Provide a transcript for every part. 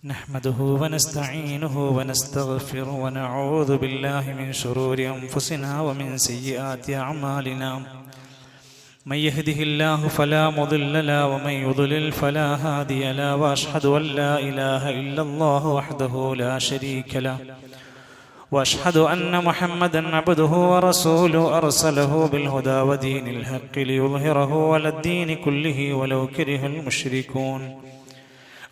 نحمده ونستعينه ونستغفره ونعوذ بالله من شرور أنفسنا ومن سيئات أعمالنا من يهده الله فلا مضل له ومن يضلل فلا هادي له وأشهد أن لا إله إلا الله وحده لا شريك له وأشهد أن محمدا عبده ورسوله أرسله بالهدى ودين الحق ليظهره على الدين كله ولو كره المشركون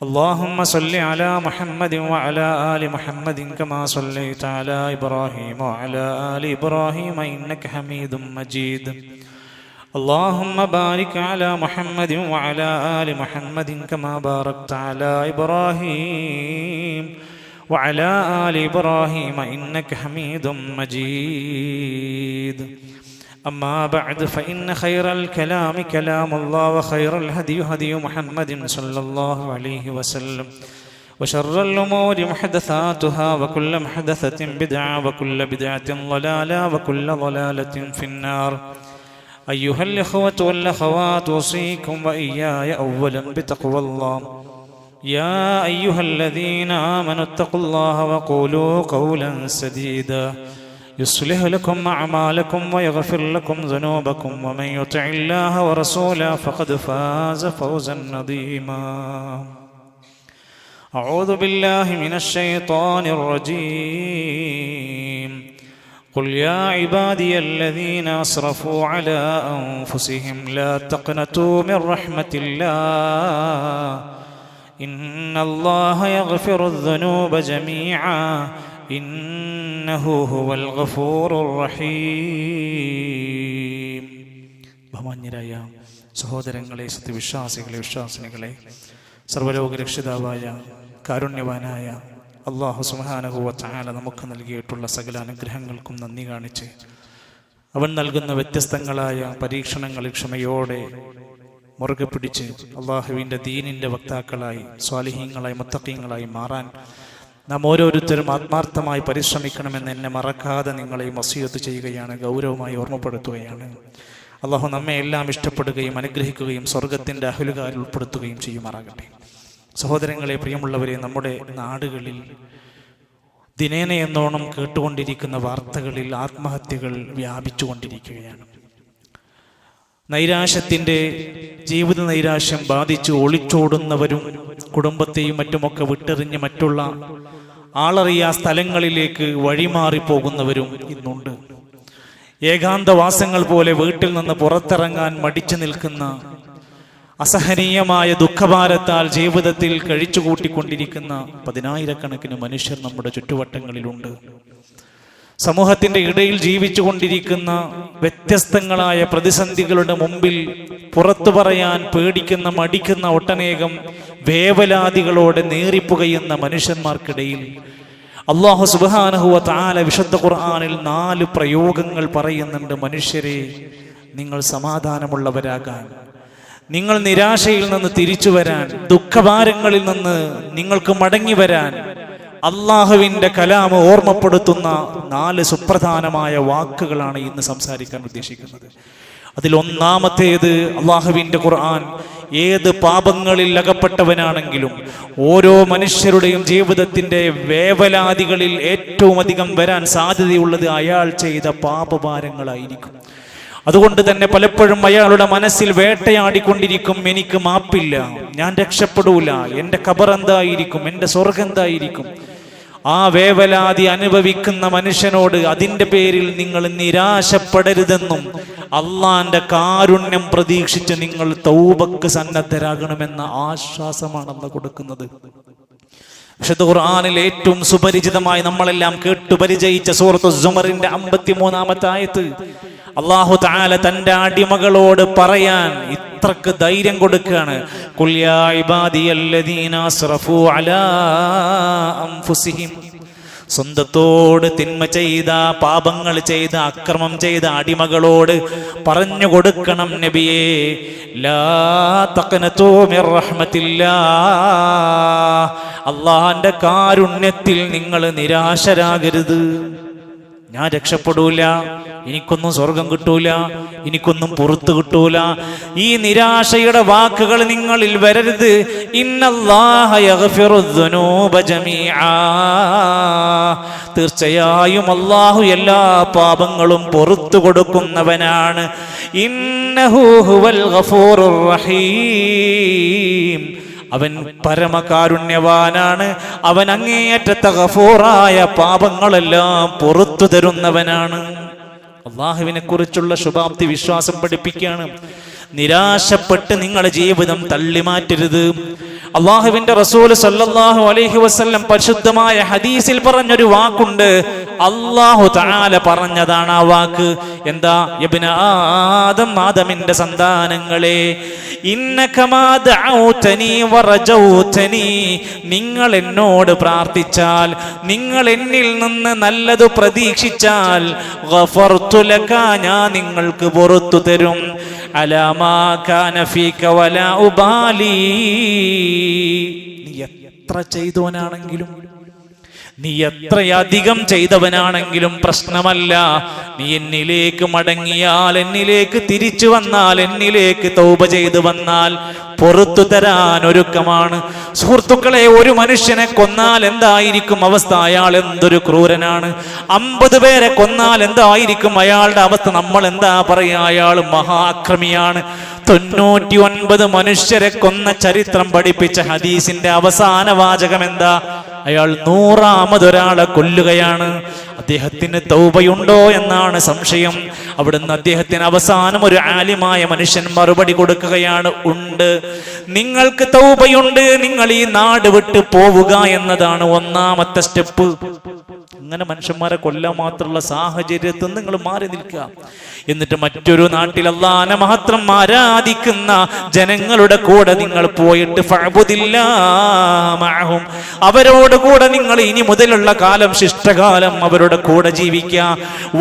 اللهم صل على محمد وعلى آل محمد كما صليت على إبراهيم وعلى آل إبراهيم إنك حميد مجيد اللهم بارك على محمد وعلى آل محمد كما باركت على إبراهيم وعلى آل إبراهيم إنك حميد مجيد أما بعد فإن خير الكلام كلام الله وخير الهدي هدي محمد صلى الله عليه وسلم وشر الأمور محدثاتها وكل محدثة بدعة وكل بدعة ضلالة وكل ضلالة في النار أيها الإخوة والأخوات أوصيكم وإياي أولا بتقوى الله يا أيها الذين آمنوا اتقوا الله وقولوا قولا سديدا يصلح لكم أعمالكم ويغفر لكم ذنوبكم ومن يطع الله ورسوله فقد فاز فوزا عظيما أعوذ بالله من الشيطان الرجيم قل يا عبادي الذين أسرفوا على أنفسهم لا تقنطوا من رحمة الله إن الله يغفر الذنوب جميعا إنه هو الغفور الرحيم. ബഹുമാന്യരായ സഹോദരങ്ങളെ, സത്യവിശ്വാസികളെ, വിശ്വാസിനികളെ, സർവ്വലോക രക്ഷിതാവായ കാരുണ്യവാനായ അല്ലാഹു സുബ്ഹാനഹു വ തആല നമുക്ക് നൽകിയിട്ടുള്ള സകല അനുഗ്രഹങ്ങൾക്കും നന്ദി കാണിച്ച് അവൻ നൽകുന്ന വ്യത്യസ്തങ്ങളായ പരീക്ഷണങ്ങളിൽ ക്ഷമയോടെ മുറുകെ പിടിച്ച് അള്ളാഹുവിൻ്റെ ദീനിൻ്റെ വക്താക്കളായി സ്വാലിഹീങ്ങളായി മുത്തഖീങ്ങളായി മാറാൻ നാം ഓരോരുത്തരും ആത്മാർത്ഥമായി പരിശ്രമിക്കണമെന്ന് എന്നെ മറക്കാതെ നിങ്ങളെ വസിയത്ത് ചെയ്യുകയാണ്, ഗൗരവമായി ഓർമ്മപ്പെടുത്തുകയാണ്. അള്ളാഹു നമ്മെ എല്ലാം ഇഷ്ടപ്പെടുകയും അനുഗ്രഹിക്കുകയും സ്വർഗത്തിൻ്റെ അഹ്ലുകാരിൽ ഉൾപ്പെടുത്തുകയും ചെയ്യുമാറാകട്ടെ. സഹോദരങ്ങളെ, പ്രിയമുള്ളവരെ, നമ്മുടെ നാടുകളിൽ ദിനേന എന്നോണം കേട്ടുകൊണ്ടിരിക്കുന്ന വാർത്തകളിൽ ആത്മഹത്യകൾ വ്യാപിച്ചുകൊണ്ടിരിക്കുകയാണ്. നൈരാശ്യത്തിൻ്റെ ജീവിത നൈരാശ്യം ബാധിച്ച് ഒളിച്ചോടുന്നവരും കുടുംബത്തെയും മറ്റുമൊക്കെ വിട്ടെറിഞ്ഞ് മറ്റുള്ള ആളറിയാ സ്ഥലങ്ങളിലേക്ക് വഴിമാറിപ്പോകുന്നവരും ഇന്നുണ്ട്. ഏകാന്തവാസങ്ങൾ പോലെ വീട്ടിൽ നിന്ന് പുറത്തിറങ്ങാൻ മടിച്ചു നിൽക്കുന്ന അസഹനീയമായ ദുഃഖഭാരത്താൽ ജീവിതത്തിൽ കഴിച്ചുകൂട്ടിക്കൊണ്ടിരിക്കുന്ന പതിനായിരക്കണക്കിന് മനുഷ്യർ നമ്മുടെ ചുറ്റുവട്ടങ്ങളിലുണ്ട്. സമൂഹത്തിന്റെ ഇടയിൽ ജീവിച്ചു കൊണ്ടിരിക്കുന്ന വ്യത്യസ്തങ്ങളായ പ്രതിസന്ധികളുടെ മുമ്പിൽ പുറത്തു പറയാൻ പേടിക്കുന്ന മടിക്കുന്ന ഒട്ടനേകം വേവലാതികളോടെ നേറിപ്പുകയുന്ന മനുഷ്യന്മാർക്കിടയിൽ അല്ലാഹു സുബ്ഹാനഹു വ തആല വിശുദ്ധ ഖുർആനിൽ 4 പ്രയോഗങ്ങൾ പറയുന്നുണ്ട്. മനുഷ്യരെ, നിങ്ങൾ സമാധാനമുള്ളവരാകാൻ, നിങ്ങൾ നിരാശയിൽ നിന്ന് തിരിച്ചു വരാൻ, ദുഃഖഭാരങ്ങളിൽ നിന്ന് നിങ്ങൾക്ക് മടങ്ങി വരാൻ അള്ളാഹുവിൻ്റെ കലാമ് ഓർമ്മപ്പെടുത്തുന്ന 4 സുപ്രധാനമായ വാക്കുകളാണ് ഇന്ന് സംസാരിക്കാൻ ഉദ്ദേശിക്കുന്നത്. അതിൽ ഒന്നാമത്തേത്, അള്ളാഹുവിൻ്റെ ഖുർആൻ ഏത് പാപങ്ങളിൽ അകപ്പെട്ടവനാണെങ്കിലും ഓരോ മനുഷ്യരുടെയും ജീവിതത്തിൻ്റെ വേവലാതികളിൽ ഏറ്റവും അധികം വരാൻ സാധ്യതയുള്ളത് അയാൾ ചെയ്ത പാപഭാരങ്ങളായിരിക്കും. അതുകൊണ്ട് തന്നെ പലപ്പോഴും അയാളുടെ മനസ്സിൽ വേട്ടയാടിക്കൊണ്ടിരിക്കും, എനിക്ക് മാപ്പില്ല, ഞാൻ രക്ഷപ്പെടൂല, എൻ്റെ ഖബർ എന്തായിരിക്കും, എൻ്റെ സ്വർഗം എന്തായിരിക്കും. ആ വേവലാതി അനുഭവിക്കുന്ന മനുഷ്യനോട് അതിൻ്റെ പേരിൽ നിങ്ങൾ നിരാശപ്പെടരുതെന്നും അള്ളാന്റെ കാരുണ്യം പ്രതീക്ഷിച്ച് നിങ്ങൾ തൗബക്ക് സന്നദ്ധരാകണമെന്ന ആശ്വാസമാണെന്ന് കൊടുക്കുന്നത്. വിശുദ്ധ ഖുർആനിൽ ഏറ്റവും സുപരിചിതമായി നമ്മളെല്ലാം കേട്ടുപരിചയിച്ച സൂറത്തു സുമറിന്റെ 53-ാമത്തെ ആയത്ത് അല്ലാഹു തആല തന്റെ അടിമകളോട് പറയാൻ ഇത്രക്ക് ധൈര്യം കൊടുക്കുകയാണ്. ഖുൽ യാ ഇബാദിയല്ലദീന അസ്റഫൂ അലാ അൻഫുസിഹിം, സ്വന്തത്തോട് തിന്മ ചെയ്ത, പാപങ്ങൾ ചെയ്ത, അക്രമം ചെയ്ത അടിമകളോട് പറഞ്ഞു കൊടുക്കണം നബിയേ, ലാ തഖ്നതൂ മിർ റഹ്മത്തില്ലാഹ്, അല്ലാഹുവിന്റെ കാരുണ്യത്തിൽ നിങ്ങൾ നിരാശരാകരുത്. ഞാൻ രക്ഷപ്പെടൂല, എനിക്കൊന്നും സ്വർഗം കിട്ടൂല, എനിക്കൊന്നും പുറത്തു കിട്ടൂല. ഈ നിരാശയുടെ വാക്കുകൾ നിങ്ങളിൽ വരരുത്. ഇന്നല്ലാഹ യഗ്ഫിറുദ്ദുനൂബ ജമീആ, തീർച്ചയായും അല്ലാഹു എല്ലാ പാപങ്ങളും പുറത്തു കൊടുക്കുന്നവനാണ്. ഇന്നഹു ഹുവൽ ഗഫൂറുർ റഹീം, അവൻ പരമകാരുണ്യവാനാണ്. അവൻ അങ്ങേയറ്റത്തെ ഗഫൂറായ പാപങ്ങളെല്ലാം പുറത്തു തരുന്നവനാണ്. അള്ളാഹുവിനെ കുറിച്ചുള്ള ശുഭാപ്തി വിശ്വാസം പഠിപ്പിക്കുകയാണ്. നിരാശപ്പെട്ട് നിങ്ങളുടെ ജീവിതം തള്ളിമാറ്റരുത്. അള്ളാഹുവിന്റെ റസൂൽ സല്ലല്ലാഹു അലൈഹി വസല്ലം പരിശുദ്ധമായ ഹദീസിൽ പറഞ്ഞൊരു വാക്കുണ്ട്. അല്ലാഹു തആല പറഞ്ഞതാണ് ആ വാക്ക്. എന്താ? ഇബ്ന ആദം, ആദമിന്റെ സന്താനങ്ങളെ, ഇന്നകമാ ദഅൗതനി വറജൗതനി, നിങ്ങൾ എന്നോട് പ്രാർത്ഥിച്ചാൽ, നിങ്ങൾ എന്നിൽ നിന്ന് നല്ലത് പ്രതീക്ഷിച്ചാൽ, ഗഫർതു ലക, ഞാൻ നിങ്ങൾക്ക് പുറത്തു തരും. അലാ മാ കാന ഫീക വലാ ഉബാലി, നീ എത്ര ചെയ്തവനാണെങ്കിലും, നീ എത്രയധികം ചെയ്തവനാണെങ്കിലും പ്രശ്നമല്ല. നീ എന്നിലേക്ക് മടങ്ങിയാൽ, എന്നിലേക്ക് തിരിച്ചു വന്നാൽ, എന്നിലേക്ക് തൗബ ചെയ്തു വന്നാൽ പുറത്തു തരാൻ ഒരുക്കമാണ്. സുഹൃത്തുക്കളെ, ഒരു മനുഷ്യനെ കൊന്നാൽ എന്തായിരിക്കും അവസ്ഥ? അയാൾ എന്തൊരു ക്രൂരനാണ്. 50 പേരെ കൊന്നാൽ എന്തായിരിക്കും അയാളുടെ അവസ്ഥ? നമ്മൾ എന്താ പറയാ? അയാൾ മഹാക്രമിയാണ്. 99 മനുഷ്യരെ കൊന്ന ചരിത്രം പഠിപ്പിച്ച ഹദീസിന്റെ അവസാന വാചകം എന്താ? അയാൾ 100-മതൊരാളെ കൊല്ലുകയാണ്. അദ്ദേഹത്തിന് തൗബയുണ്ടോ എന്നാണ് സംശയം. അവിടുന്ന് അദ്ദേഹത്തിന് അവസാനം ഒരു ആലിമായ മനുഷ്യൻ മറുപടി കൊടുക്കുകയാണ്, ഉണ്ട്. നിങ്ങൾക്ക് തൗബയുണ്ട്, നിങ്ങൾ ഈ നാട് വിട്ട് പോവുക എന്നതാണ് ഒന്നാമത്തെ സ്റ്റെപ്പ്. അങ്ങനെ മനുഷ്യന്മാരെ കൊല്ലാൻ മാത്രമുള്ള സാഹചര്യത്തിൽ നിങ്ങൾ മാറി നിൽക്കുക. എന്നിട്ട് മറ്റൊരു നാട്ടിൽ അല്ലാഹനെ മാത്രം ആരാധിക്കുന്ന ജനങ്ങളുടെ കൂടെ നിങ്ങൾ പോയിട്ട് ഫഅബുദില്ലാഹ്, അവരോട് കൂടെ നിങ്ങൾ ഇനി മുതലുള്ള കാലം, ശിഷ്ടകാലം അവരുടെ കൂടെ ജീവിക്കുക.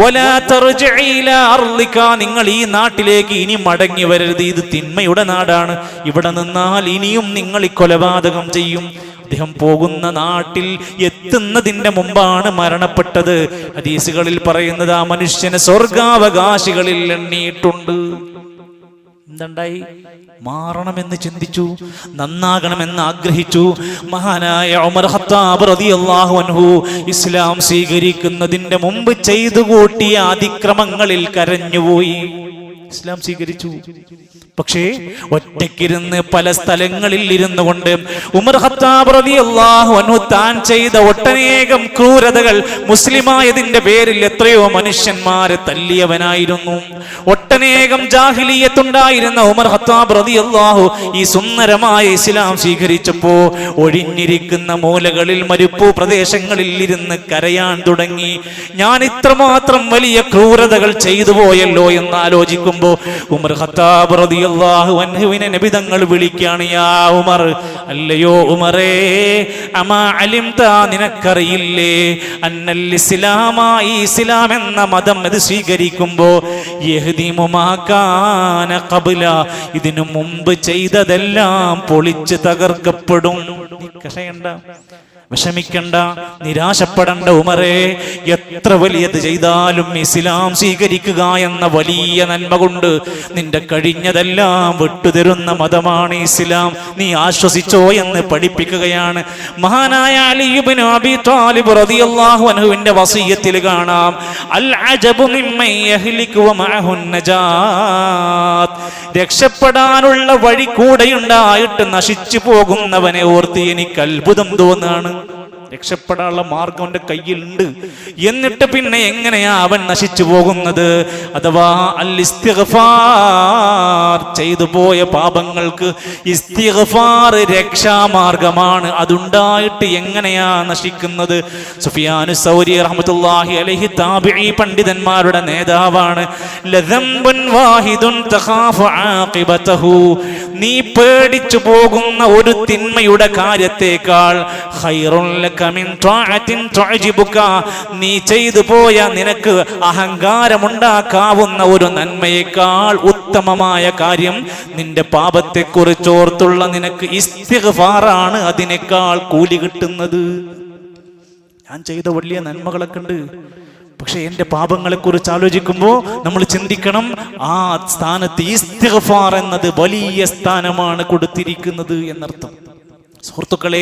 വലാ തർജിഇ ഇലാ അർളിക, നിങ്ങൾ ഈ നാട്ടിലേക്ക് ഇനി മടങ്ങി വരരുത്. ഇത് തിന്മയുടെ നാടാണ്. ഇവിടെ നിന്നാൽ ഇനിയും നിങ്ങൾ ഈ കൊലപാതകം ചെയ്യും. അദ്ദേഹം പോകുന്ന നാട്ടിൽ എത്തുന്നതിന്റെ മുമ്പാണ് മരണപ്പെട്ടത്. ഹദീസുകളിൽ പറയുന്നത് ആ മനുഷ്യനെ സ്വർഗാവകാശികളിൽ എണ്ണിയിട്ടുണ്ട്. എന്തുണ്ടായി? മാറണമെന്ന് ചിന്തിച്ചു, നന്നാകണമെന്ന് ആഗ്രഹിച്ചു. മഹാനായ ഉമർ ഖത്താബ് റളിയല്ലാഹു അൻഹു ഇസ്ലാം സ്വീകരിക്കുന്നതിന്റെ മുമ്പ് ചെയ്തു കൂട്ടിയ അതിക്രമങ്ങളിൽ കരഞ്ഞുപോയി. ഇസ്ലാം സ്വീകരിച്ചു, പക്ഷേ ഒറ്റയ്ക്കിരുന്ന് പല സ്ഥലങ്ങളിൽ ഇരുന്നു കൊണ്ട് ഉമർ ഖത്താബ് റളിയല്ലാഹു അൻഹു താൻ ചെയ്ത ഒട്ടനേകം ക്രൂരതകൾ, മുസ്ലിമായതിന്റെ പേരിൽ എത്രയോ മനുഷ്യന്മാരെ തല്ലിയവനായിരുന്നു. ഒട്ടനേകം ജാഹിലിയത്തുണ്ടായിരുന്ന ഉമർ ഖത്താബ് റളിയല്ലാഹു ഈ സുന്ദരമായ ഇസ്ലാം സ്വീകരിച്ചപ്പോ ഒഴിഞ്ഞിരിക്കുന്ന മൂലകളിൽ, മരുപ്പു പ്രദേശങ്ങളിൽ ഇരുന്ന് കരയാൻ തുടങ്ങി. ഞാൻ ഇത്രമാത്രം വലിയ ക്രൂരതകൾ ചെയ്തു പോയല്ലോ എന്ന് ആലോചിക്കുമ്പോ ഉമർ ഖത്താബ് റളിയല്ലാഹു അൻഹുവിനെ നബി തങ്ങൾ വിളിക്കാണ്, യാ ഉമർ, അല്ലയോ ഉമറേ, അമാ അലിംത, നിനക്കറിയില്ലേ, അന്നൽ ഇസ്ലാമ, ഈ ഇസ്ലാം എന്ന മതം അത് സ്വീകരിക്കുമ്പോ യഹ്ദിമു മാ കാന ഖബ്ല, ഇതിനു മുമ്പ് ചെയ്തതെല്ലാം പൊളിച്ച് തകർക്കപ്പെടും. നീ കഷയണ്ട, വിഷമിക്കണ്ട, നിരാശപ്പെടണ്ട ഉമറേ. എത്ര വലിയത് ചെയ്താലും ഇസ്ലാം സ്വീകരിക്കുക എന്ന വലിയ നന്മ കൊണ്ട് നിന്റെ കഴിഞ്ഞതെല്ലാം വിട്ടുതരുന്ന മതമാണ് ഇസ്ലാം. നീ ആശ്വസിച്ചോ എന്ന് പഠിപ്പിക്കുകയാണ്. മഹാനായ അലി ഇബ്നു അബീ ത്വാലിബ് റളിയല്ലാഹു അൻഹുവിന്റെ വസിയ്യത്തിൽ കാണാം, അൽ അജബു മിമ്മൻ യഹ്ലികു വമഅഹു നജാത്ത്, രക്ഷപ്പെടാനുള്ള വഴി കൂടെയുണ്ടായിട്ട് നശിച്ചു പോകുന്നവനെ ഓർത്ത് എനിക്ക് അത്ഭുതം തോന്നാണ്. രക്ഷപ്പെടാനുള്ള മാർഗം അവന്റെ കയ്യിലുണ്ട്, എന്നിട്ട് പിന്നെ എങ്ങനെയാ അവൻ നശിച്ചു പോകുന്നത്? അഥവാ അൽ ഇസ്തിഗ്ഫാർ, ചെയ്തു പോയ പാപങ്ങൾക്ക് ഇസ്തിഗ്ഫാർ രക്ഷാമാർഗമാണ്. അതുണ്ടായിട്ട് എങ്ങനെയാ നശിക്കുന്നത്? സുഫിയാനു സൗരി റഹ്മത്തുള്ളാഹി അലൈഹി താബിഈ പണ്ഡിതന്മാരുടെ നേതാവാണ്. ലദംബുൻ വാഹിദുൻ തഖാഫു ആഖിബതഹു, നീ പേടിച്ചു പോകുന്ന ഒരു തിന്മയുടെ കാര്യത്തേക്കാൾ ഖൈറുൻ ലക മിൻ ത്വാഅത്തിൻ തുഅജിബുക, നീ ചെയ്തു പോയ നിനക്ക് അഹങ്കാരമുണ്ടാക്കാവുന്ന ഒരു നന്മയേക്കാൾ ഉത്തമമായ കാര്യം നിന്റെ പാപത്തെക്കുറിച്ചോർത്തുള്ള നിനക്ക് ഇസ്തിഗ്ഫാറാണ്. അതിനേക്കാൾ കൂലി കിട്ടുന്നത്. ഞാൻ ചെയ്ത വലിയ നന്മകളൊക്കെ ഉണ്ട്, പക്ഷെ എൻ്റെ പാപങ്ങളെക്കുറിച്ച് ആലോചിക്കുമ്പോൾ നമ്മൾ ചിന്തിക്കണം, ആ സ്ഥാനത്ത് ഇസ്തിഗ്ഫാർ എന്നത് വലിയ സ്ഥാനമാണ് കൊടുത്തിരിക്കുന്നത് എന്നർത്ഥം. സുഹൃത്തുക്കളെ,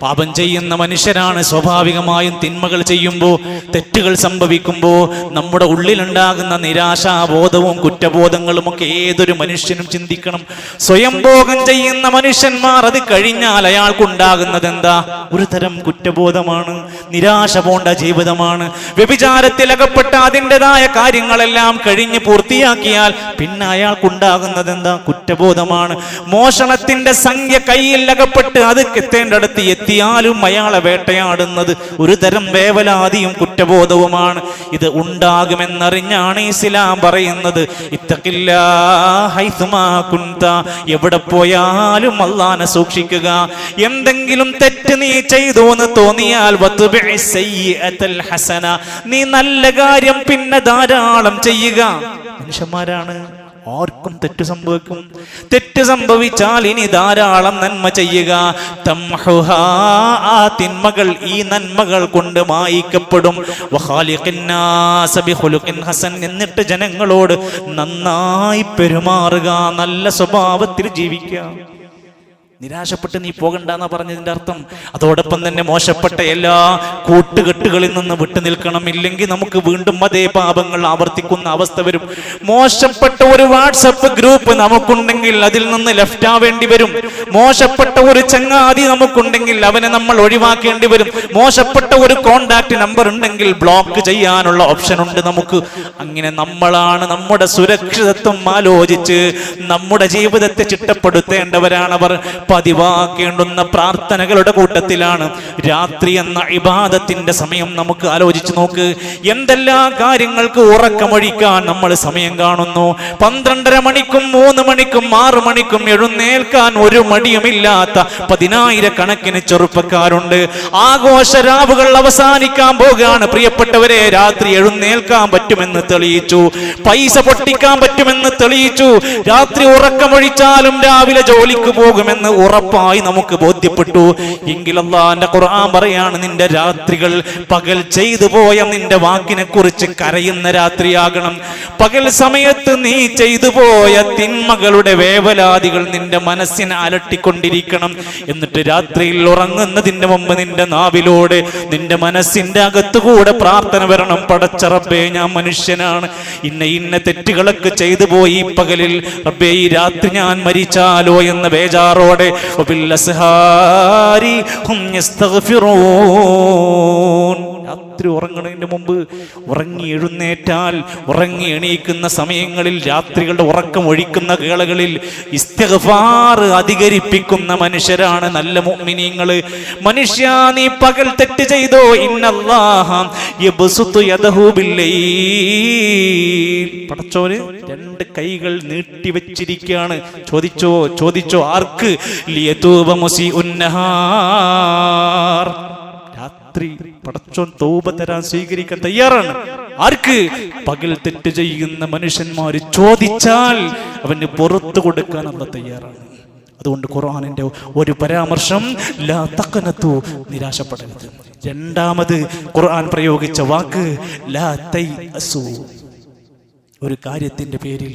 പാപം ചെയ്യുന്ന മനുഷ്യരാണ് സ്വാഭാവികമായും തിന്മകൾ ചെയ്യുമ്പോൾ, തെറ്റുകൾ സംഭവിക്കുമ്പോൾ നമ്മുടെ ഉള്ളിലുണ്ടാകുന്ന നിരാശാബോധവും കുറ്റബോധങ്ങളും ഒക്കെ ഏതൊരു മനുഷ്യനും ചിന്തിക്കണം. സ്വയംഭോഗം ചെയ്യുന്ന മനുഷ്യന്മാർ അത് കഴിഞ്ഞാൽ അയാൾക്കുണ്ടാകുന്നത് എന്താ? ഒരു തരം കുറ്റബോധമാണ്, നിരാശ പോണ്ട ജീവിതമാണ്. വ്യഭിചാരത്തിൽ അകപ്പെട്ട അതിൻ്റെതായ കാര്യങ്ങളെല്ലാം കഴിഞ്ഞ് പൂർത്തിയാക്കിയാൽ പിന്നെ അയാൾക്കുണ്ടാകുന്നത് എന്താ? കുറ്റബോധമാണ്. മോഷണത്തിന്റെ സംഖ്യ കയ്യിൽ അകപ്പെട്ട് അത് എത്തേണ്ടടുത്ത് എത്തിയാലും അയാളെ വേട്ടയാടുന്നത് ഒരു തരം വേവലാതിയും കുറ്റബോധവുമാണ്. ഇത് ഉണ്ടാകുമെന്നറിഞ്ഞാണ് ഇസ്ലാം പറയുന്നത്, ഇത്തഖില്ലാഹ ഹൈസുമാ കുൻത, എവിടെ പോയാലും അല്ലാഹനെ സൂക്ഷിക്കുക. എന്തെങ്കിലും തെറ്റ് നീ ചെയ്തു എന്ന് തോന്നിയാൽ വത്ബിഇ സയ്യിഅത്തൽ ഹസന, നീ നല്ല കാര്യം പിന്നെ ധാരാളം ചെയ്യുക. മനുഷ്യന്മാരാണ്, ആർക്കും തെറ്റ് സംഭവിക്കും. തെറ്റ് സംഭവിച്ചാൽ ഇനി ധാരാളം നന്മ ചെയ്യുക. തംഹുഹാ, ആ തിന്മകൾ ഈ നന്മകൾ കൊണ്ട് മായിക്കപ്പെടും. വഖാലിഖിൻ നാസ ബിഖുലുഖിൻ ഹസൻ, എന്നിട്ട് ജനങ്ങളോട് നന്നായി പെരുമാറുക, നല്ല സ്വഭാവത്തിൽ ജീവിക്കുക. നിരാശപ്പെട്ട് നീ പോകണ്ടെന്നാ പറഞ്ഞതിന്റെ അർത്ഥം. അതോടൊപ്പം തന്നെ മോശപ്പെട്ട എല്ലാ കൂട്ടുകെട്ടുകളിൽ നിന്ന് വിട്ടു നിൽക്കണം. ഇല്ലെങ്കിൽ നമുക്ക് വീണ്ടും അതേ പാപങ്ങൾ ആവർത്തിക്കുന്ന അവസ്ഥ വരും. മോശപ്പെട്ട ഒരു വാട്സപ്പ് ഗ്രൂപ്പ് നമുക്കുണ്ടെങ്കിൽ അതിൽ നിന്ന് ലെഫ്റ്റ് ആവേണ്ടി വരും. മോശപ്പെട്ട ഒരു ചങ്ങാതി നമുക്കുണ്ടെങ്കിൽ അവനെ നമ്മൾ ഒഴിവാക്കേണ്ടി വരും. മോശപ്പെട്ട ഒരു കോണ്ടാക്ട് നമ്പർ ഉണ്ടെങ്കിൽ ബ്ലോക്ക് ചെയ്യാനുള്ള ഓപ്ഷൻ ഉണ്ട് നമുക്ക്. അങ്ങനെ നമ്മളാണ് നമ്മുടെ സുരക്ഷിതത്വം ആലോചിച്ച് നമ്മുടെ ജീവിതത്തെ ചിട്ടപ്പെടുത്തേണ്ടവരാണവർ. പതിവാക്കേണ്ടുന്ന പ്രാർത്ഥനകളുടെ കൂട്ടത്തിലാണ് രാത്രി എന്ന ഇബാദത്തിന്റെ സമയം. നമുക്ക് ആലോചിച്ച് നോക്ക്, എന്തെല്ലാം കാര്യങ്ങൾക്ക് ഉറക്കമൊഴിക്കാൻ നമ്മൾ സമയം കാണുന്നു. 12:30 മണിക്കും 3 മണിക്കും 6 മണിക്കും എഴുന്നേൽക്കാൻ ഒരു മടിയുമില്ലാത്ത 10,000 ചെറുപ്പക്കാരുണ്ട്. ആഘോഷരാവുകൾ അവസാനിക്കാൻ പോകുകയാണ്. പ്രിയപ്പെട്ടവരെ, രാത്രി എഴുന്നേൽക്കാൻ പറ്റുമെന്ന് തെളിയിച്ചു, പൈസ പൊട്ടിക്കാൻ പറ്റുമെന്ന് തെളിയിച്ചു, രാത്രി ഉറക്കമൊഴിച്ചാലും രാവിലെ ജോലിക്ക് പോകുമെന്ന് ഉറപ്പായി നമുക്ക് ബോധ്യപ്പെട്ടു. എങ്കിൽ അല്ലാഹുവിന്റെ ഖുർആൻ പറയാണ്, നിന്റെ രാത്രികൾ പകൽ ചെയ്തു പോയ നിന്റെ വാക്കിനെ കുറിച്ച് കരയുന്ന രാത്രിയാകണം. പകൽ സമയത്ത് നീ ചെയ്തു പോയ തിന്മകളുടെ വേവലാതികൾ നിന്റെ മനസ്സിനെ അലട്ടിക്കൊണ്ടിരിക്കണം. എന്നിട്ട് രാത്രിയിൽ ഉറങ്ങുന്നതിന്റെ മുമ്പ് നിന്റെ നാവിലൂടെ നിന്റെ മനസ്സിന്റെ അകത്തുകൂടെ പ്രാർത്ഥന വരണം. പടച്ച റബ്ബേ, ഞാൻ മനുഷ്യനാണ്, ഇന്ന തെറ്റുകളൊക്കെ ചെയ്തു പോയി പകലിൽ. റബ്ബേ, ഈ രാത്രി ഞാൻ മരിച്ചാലോ എന്ന ബേജാറോടെ രാത്രി ഉറങ്ങുന്നതിന് മുമ്പ് ഉറങ്ങി എഴുന്നേറ്റാൽ, ഉറങ്ങി എണീക്കുന്ന സമയങ്ങളിൽ, രാത്രികളുടെ ഉറക്കം ഒഴിക്കുന്ന വേളകളിൽ ഇസ്തിഗ്ഫാർ അധികരിപ്പിക്കുന്ന മനുഷ്യരാണ് നല്ല മുഅ്മിനീങ്ങള്. മനുഷ്യ, നീ പകൽ തെറ്റ് ചെയ്തോ, ഇന്നല്ലാഹ യബ്സുതു യദഹു ബില്ലൈൽ, പടച്ചോന് 2 കൈകൾ നീട്ടിവെച്ചിരിക്കുകയാണ്. ചോദിച്ചോ ആർക്ക്? ലിയതൂബ മുസീഉൻ നഹാർ, രാത്രി പടച്ചോൻ തൗബ തരാൻ സ്വീകരിക്കാൻ തയ്യാറാണ്. ആർക്ക്? പകൽ തെറ്റ് ചെയ്യുന്ന മനുഷ്യന്മാര് ചോദിച്ചാൽ അവന് പുറത്തു കൊടുക്കാൻ അല്ലാഹു തയ്യാറാണ്. അതുകൊണ്ട് ഖുർആനിന്റെ ഒരു പരാമർശം, ലാ തഖനതു, നിരാശപ്പെടരുത്. രണ്ടാമത് ഖുർആൻ പ്രയോഗിച്ച വാക്ക് ലാ തൈഅസു, ഒരു കാര്യത്തിന്റെ പേരിൽ,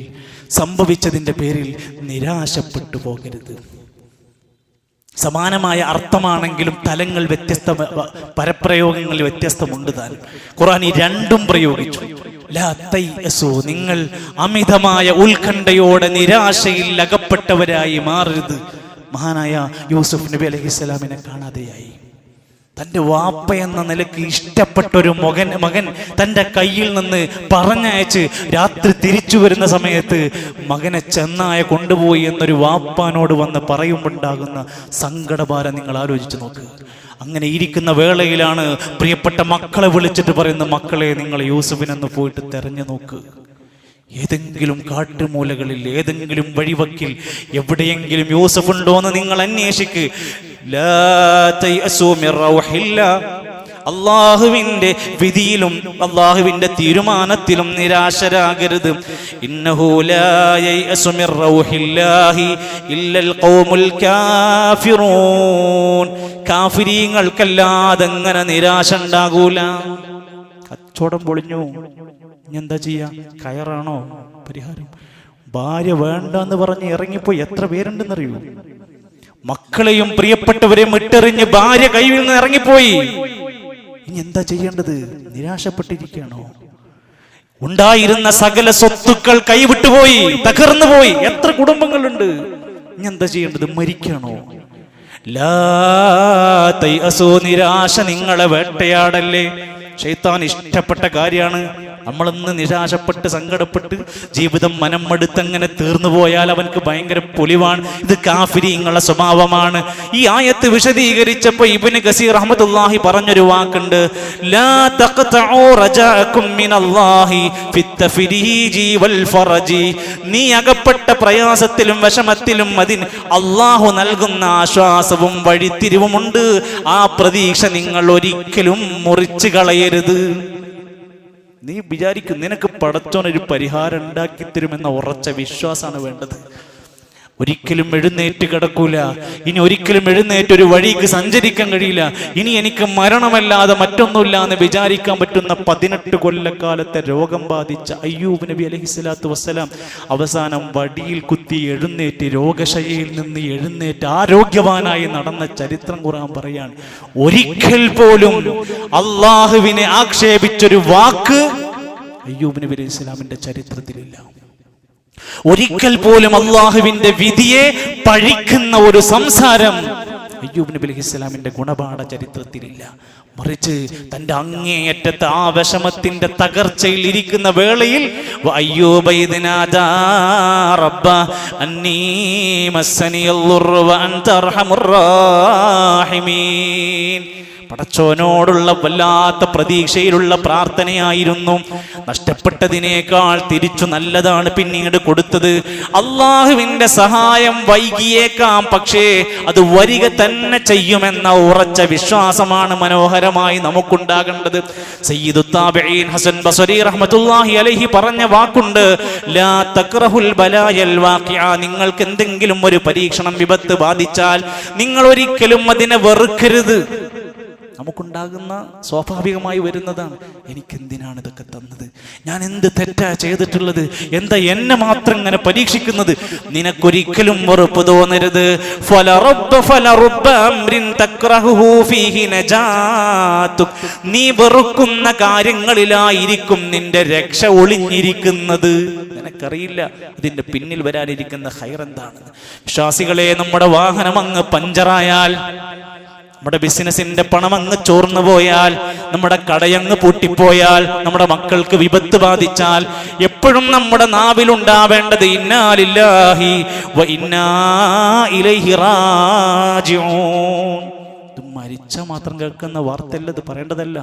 സംഭവിച്ചതിന്റെ പേരിൽ നിരാശപ്പെട്ടു പോകരുത്. സമാനമായ അർത്ഥമാണെങ്കിലും തലങ്ങൾ വ്യത്യസ്ത, പരപ്രയോഗങ്ങൾ വ്യത്യസ്തമുണ്ട്. താൻ ഖുർആൻ ഈ രണ്ടും പ്രയോഗിച്ചു. ലാ തൈഅസു, നിങ്ങൾ അമിതമായ ഉത്കണ്ഠയോടെ നിരാശയിൽ അകപ്പെട്ടവരായി മാറരുത്. മഹാനായ യൂസുഫ് നബി അലൈഹിസ്സലാമിനെ കാണാതെയായി. തൻ്റെ വാപ്പ എന്ന നിലയ്ക്ക് ഇഷ്ടപ്പെട്ടൊരു മകൻ തൻ്റെ കയ്യിൽ നിന്ന് പറഞ്ഞയച്ച് രാത്രി തിരിച്ചു വരുന്ന സമയത്ത് മകനെ ചെന്നായ കൊണ്ടുപോയി എന്നൊരു വാപ്പാനോട് വന്ന് പറയുമ്പോണ്ടാകുന്ന സങ്കടഭാരം നിങ്ങൾ ആലോചിച്ച് നോക്ക്. അങ്ങനെ ഇരിക്കുന്ന വേളയിലാണ് പ്രിയപ്പെട്ട മക്കളെ വിളിച്ചിട്ട് പറയുന്നത്, മക്കളെ, നിങ്ങൾ യൂസുഫിനൊന്ന് പോയിട്ട് തെരഞ്ഞു നോക്ക്. ഏതെങ്കിലും കാട്ടുമൂലകളിൽ, ഏതെങ്കിലും വഴിവക്കിൽ എവിടെയെങ്കിലും യൂസുഫ് ഉണ്ടോന്ന് നിങ്ങൾ അന്വേഷിക്ക്. ലാ തൈഅസു മിർ റൗഹില്ലാ, അള്ളാഹുവിന്റെ വിധിയിലും അള്ളാഹുവിന്റെ തീരുമാനത്തിലും നിരാശരാകരുത്. ഇന്നഹു ലാ യൈഅസു മിർ റൗഹില്ലാഹി ഇല്ലൽ ഖൗമുൽ കാഫിറൂൻ, കാഫിരീങ്ങൾക്കല്ലാതെ അങ്ങനെ നിരാശ ഉണ്ടാകൂല. കച്ചവടം പൊളിഞ്ഞു, ഇനി എന്താ ചെയ്യാ? കയറാണോ പരിഹാരം? ഭാര്യ വേണ്ടെന്ന് പറഞ്ഞ് ഇറങ്ങിപ്പോയി എത്ര പേരുണ്ടെന്നറിയൂ? മക്കളെയും പ്രിയപ്പെട്ടവരെയും ഇട്ടെറിഞ്ഞ് ഭാര്യ കയ്യിൽ നിന്ന് ഇറങ്ങിപ്പോയി. ഇനി എന്താ ചെയ്യേണ്ടത്? നിരാശപ്പെട്ടിരിക്കുകയാണോ? ഉണ്ടായിരുന്ന സകല സ്വത്തുക്കൾ കൈവിട്ടുപോയി, തകർന്നുപോയി. എത്ര കുടുംബങ്ങളുണ്ട്? ഇനി എന്താ ചെയ്യേണ്ടത്? മരിക്കണോ? ലാ തൈഅസൂ, നിരാശ നിങ്ങളെ വേട്ടയാടല്ലേ. ശൈത്താൻ ഇഷ്ടപ്പെട്ട കാര്യമാണ്. നമ്മളൊന്ന് നിരാശപ്പെട്ട് സങ്കടപ്പെട്ട് ജീവിതം മനം മടുത്തങ്ങനെ തീർന്നു പോയാൽ അവൻക്ക് ഭയങ്കര പൊലിവാണ്. ഇത് കാഫിരീങ്ങളുടെ സ്വഭാവമാണ്. ഈ ആയത്ത് വിശദീകരിച്ചപ്പോൾ ഇബ്നു കസീർ റഹ്മത്തുള്ളാഹി പറഞ്ഞൊരു വാക്കുണ്ട്, ലാ തഖ്തഉ റജാഅകും മിനല്ലാഹി ഫിത്തഫരീജി വൽ ഫറജി. നീ അകപ്പെട്ട പ്രയാസത്തിലും വിഷമത്തിലും അതിന് അല്ലാഹു നൽകുന്ന ആശ്വാസവും വഴിത്തിരിവുമുണ്ട്. ആ പ്രതീക്ഷ നിങ്ങൾ ഒരിക്കലും മുറിച്ചു കളയരുത്. നീ വിചാരിക്കും നിനക്ക് പടച്ചോനൊരു പരിഹാരം ഉണ്ടാക്കി തരുമെന്ന ഉറച്ച വിശ്വാസമാണ് വേണ്ടത്. ഒരിക്കലും എഴുന്നേറ്റ് കിടക്കൂല, ഇനി ഒരിക്കലും എഴുന്നേറ്റ് ഒരു വഴിക്ക് സഞ്ചരിക്കാൻ കഴിയില്ല, ഇനി എനിക്ക് മരണമല്ലാതെ മറ്റൊന്നുമില്ല എന്ന് വിചാരിക്കാൻ പറ്റുന്ന 18 കൊല്ലക്കാലത്തെ രോഗം ബാധിച്ച അയ്യൂബ് നബി അലൈഹിസ്സലാത്തു വസ്സലാം അവസാനം വടിയിൽ കുത്തി എഴുന്നേറ്റ് രോഗശയ്യയിൽ നിന്ന് എഴുന്നേറ്റ് ആരോഗ്യവാനായി നടന്ന ചരിത്രം ഖുർആൻ പറയാൻ. ഒരിക്കൽ പോലും അള്ളാഹുവിനെ ആക്ഷേപിച്ചൊരു വാക്ക് അയ്യൂബ് നബി അലൈഹി സ്വലാമിന്റെ ചരിത്രത്തിലില്ല. ഒരിക്കൽ പോലും അള്ളാഹുവിന്റെ വിധിയെ പഴിക്കുന്ന ഒരു സംസാരം അയ്യൂബ് നബി അലൈഹിസ്സലാമിന്റെ ഗുണപാഠ ചരിത്രത്തിലില്ല. മറിച്ച് തന്റെ അങ്ങേയറ്റത്തെ ആ വിഷമത്തിന്റെ തകർച്ചയിൽ ഇരിക്കുന്ന വേളയിൽ അയ്യൂബ ഇദ് നാദാ റബ്ബ അന്നീ മസ്സനിയൽ ദുർറു വ അൻത അർഹമുർ റഹീമീൻ. പടച്ചോനോടുള്ള വല്ലാത്ത പ്രതീക്ഷയിലുള്ള പ്രാർത്ഥനയായിരുന്നു. നഷ്ടപ്പെട്ടതിനേക്കാൾ തിരിച്ചു നല്ലതാണ് പിന്നീട് കൊടുത്തത്. അള്ളാഹുവിന്റെ സഹായം വൈകിയേക്കാം, പക്ഷേ അത് വരിക തന്നെ ചെയ്യുമെന്ന ഉറച്ച വിശ്വാസമാണ് മനോഹരമായി നമുക്കുണ്ടാകേണ്ടത്. സയ്യിദു താബിഈൻ ഹസൻ ബസ്രി റഹ്മത്തുള്ളാഹി അലൈഹി പറഞ്ഞ വാക്കുണ്ട്, ലാ തക്റഹുൽ ബലായൽ വാഖിഅ. നിങ്ങൾക്ക് എന്തെങ്കിലും ഒരു പരീക്ഷണം, വിപത്ത് ബാധിച്ചാൽ നിങ്ങൾ ഒരിക്കലും അതിനെ വെറുക്കരുത്. നമുക്കുണ്ടാകുന്ന സ്വാഭാവികമായി വരുന്നതാണ്, എനിക്കെന്തിനാണ് ഇതൊക്കെ തന്നത്, ഞാൻ എന്ത് തെറ്റാ ചെയ്തിട്ടുള്ളത്, എന്താ എന്നെ മാത്രം ഇങ്ങനെ പരീക്ഷിക്കുന്നത്? നിനക്കൊരിക്കലും വെറുപ്പ് തോന്നരുത്. നീ വെറുക്കുന്ന കാര്യങ്ങളിലായിരിക്കും നിന്റെ രക്ഷ ഒളിഞ്ഞിരിക്കുന്നത്. നിനക്കറിയില്ല ഇതിന്റെ പിന്നിൽ വരാനിരിക്കുന്ന ഖൈർ എന്താണെന്ന്. വിശ്വാസികളെ, നമ്മുടെ വാഹനം അങ്ങ് പഞ്ചറായാൽ, നമ്മുടെ ബിസിനസിന്റെ പണം അങ്ങ് ചോർന്നു പോയാൽ, നമ്മുടെ കടയങ്ങ് പൂട്ടിപ്പോയാൽ, നമ്മുടെ മക്കൾക്ക് വിപത്ത് ബാധിച്ചാൽ, എപ്പോഴും നമ്മുടെ നാവിലുണ്ടാവേണ്ടത് ഇന്നാ ലില്ലാഹി വ ഇന്നാ ഇലൈഹി റാജിഊൻ. മരിച്ച മാത്രം കേൾക്കുന്ന വാർത്തയല്ല ഇത്, പറയേണ്ടതല്ല.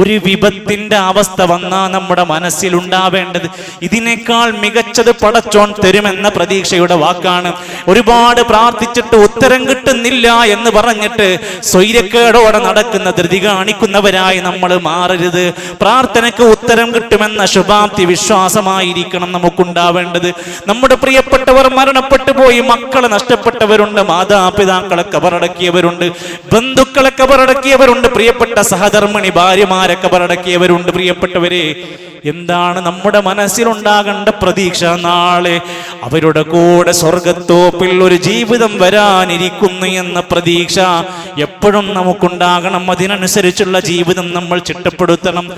ഒരു വിപത്തിന്റെ അവസ്ഥ വന്നാൽ നമ്മുടെ മനസ്സിൽ ഉണ്ടാവേണ്ടത് ഇതിനേക്കാൾ മികച്ചത് പടച്ചോൻ തരുമെന്ന പ്രതീക്ഷയുടെ വാക്കാണ്. ഒരുപാട് പ്രാർത്ഥിച്ചിട്ട് ഉത്തരം കിട്ടുന്നില്ല എന്ന് പറഞ്ഞിട്ട് സ്വൈര്യക്കേടോടെ നടക്കുന്ന, ധൃതി കാണിക്കുന്നവരായി നമ്മൾ മാറരുത്. പ്രാർത്ഥനയ്ക്ക് ഉത്തരം കിട്ടുമെന്ന ശുഭാപ്തി വിശ്വാസമായിരിക്കണം നമുക്കുണ്ടാവേണ്ടത്. നമ്മുടെ പ്രിയപ്പെട്ടവർ മരണപ്പെട്ടു പോയി, മക്കളെ നഷ്ടപ്പെട്ടവരുണ്ട്, മാതാപിതാക്കളെ കബറടക്കിയവരുണ്ട്, ബന്ധുക്കളെ കബറടക്കിയവരുണ്ട്, പ്രിയപ്പെട്ട സഹധർമ്മിണി ഭാര്യമാരെ കബറടക്കിയവരുണ്ട്. പ്രിയപ്പെട്ടവരെ, എന്താണ് നമ്മുടെ മനസ്സിലുണ്ടാകേണ്ട പ്രതീക്ഷ? നാളെ അവരുടെ കൂടെ സ്വർഗത്തോപ്പിൽ ഒരു ജീവിതം വരാനിരിക്കുന്നു എന്ന പ്രതീക്ഷ എപ്പോഴും നമുക്കുണ്ടാകണം. അതിനനുസരിച്ചുള്ള ജീവിതം നമ്മൾ ചിട്ടപ്പെടുത്തണം.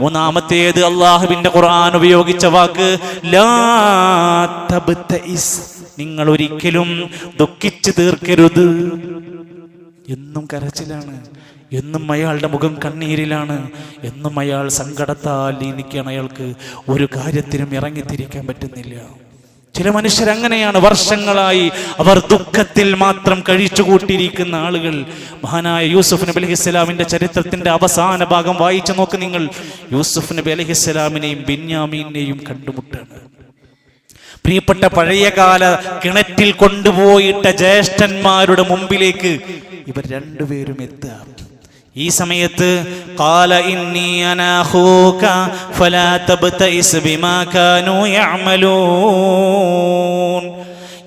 മൂന്നാമത്തേത്, അള്ളാഹുവിന്റെ ഖുർആൻ ഉപയോഗിച്ച വാക്ക് ലാ തബ്തഇസ്. നിങ്ങൾ ഒരിക്കലും ദുഃഖിച്ചു തീർക്കരുത്. എന്നും കരച്ചിലാണ്, എന്നും അയാളുടെ മുഖം കണ്ണീരിലാണ്, എന്നും അയാൾ സങ്കടത്താൽ ഇരിക്കുകയാണ്. അയാൾക്ക് ഒരു കാര്യത്തിനും ഇറങ്ങിത്തിരിക്കാൻ പറ്റുന്നില്ല. ചില മനുഷ്യരങ്ങനെയാണ്, വർഷങ്ങളായി അവർ ദുഃഖത്തിൽ മാത്രം കഴിച്ചുകൂട്ടിയിരിക്കുന്ന ആളുകൾ. മഹാനായ യൂസുഫ് നബി അലൈഹിസ്സലാമിന്റെ ചരിത്രത്തിന്റെ അവസാന ഭാഗം വായിച്ചു നോക്ക് നിങ്ങൾ. യൂസുഫ് നബി അലൈഹിസ്സലാമിനെയും ബെന്യാമീനെയും കണ്ടുമുട്ടാണ്. പ്രിയപ്പെട്ട പഴയകാല കിണറ്റിൽ കൊണ്ടുപോയിട്ട ജ്യേഷ്ഠന്മാരുടെ മുമ്പിലേക്ക് ഇവർ രണ്ടുപേരും എത്തുക. ഈ സമയത്ത് ഖാല ഇന്നി അനാ അഖൂക ഫലാ തബ്തഇസ് ബിമാ കാനൂ യഅമലൂൻ.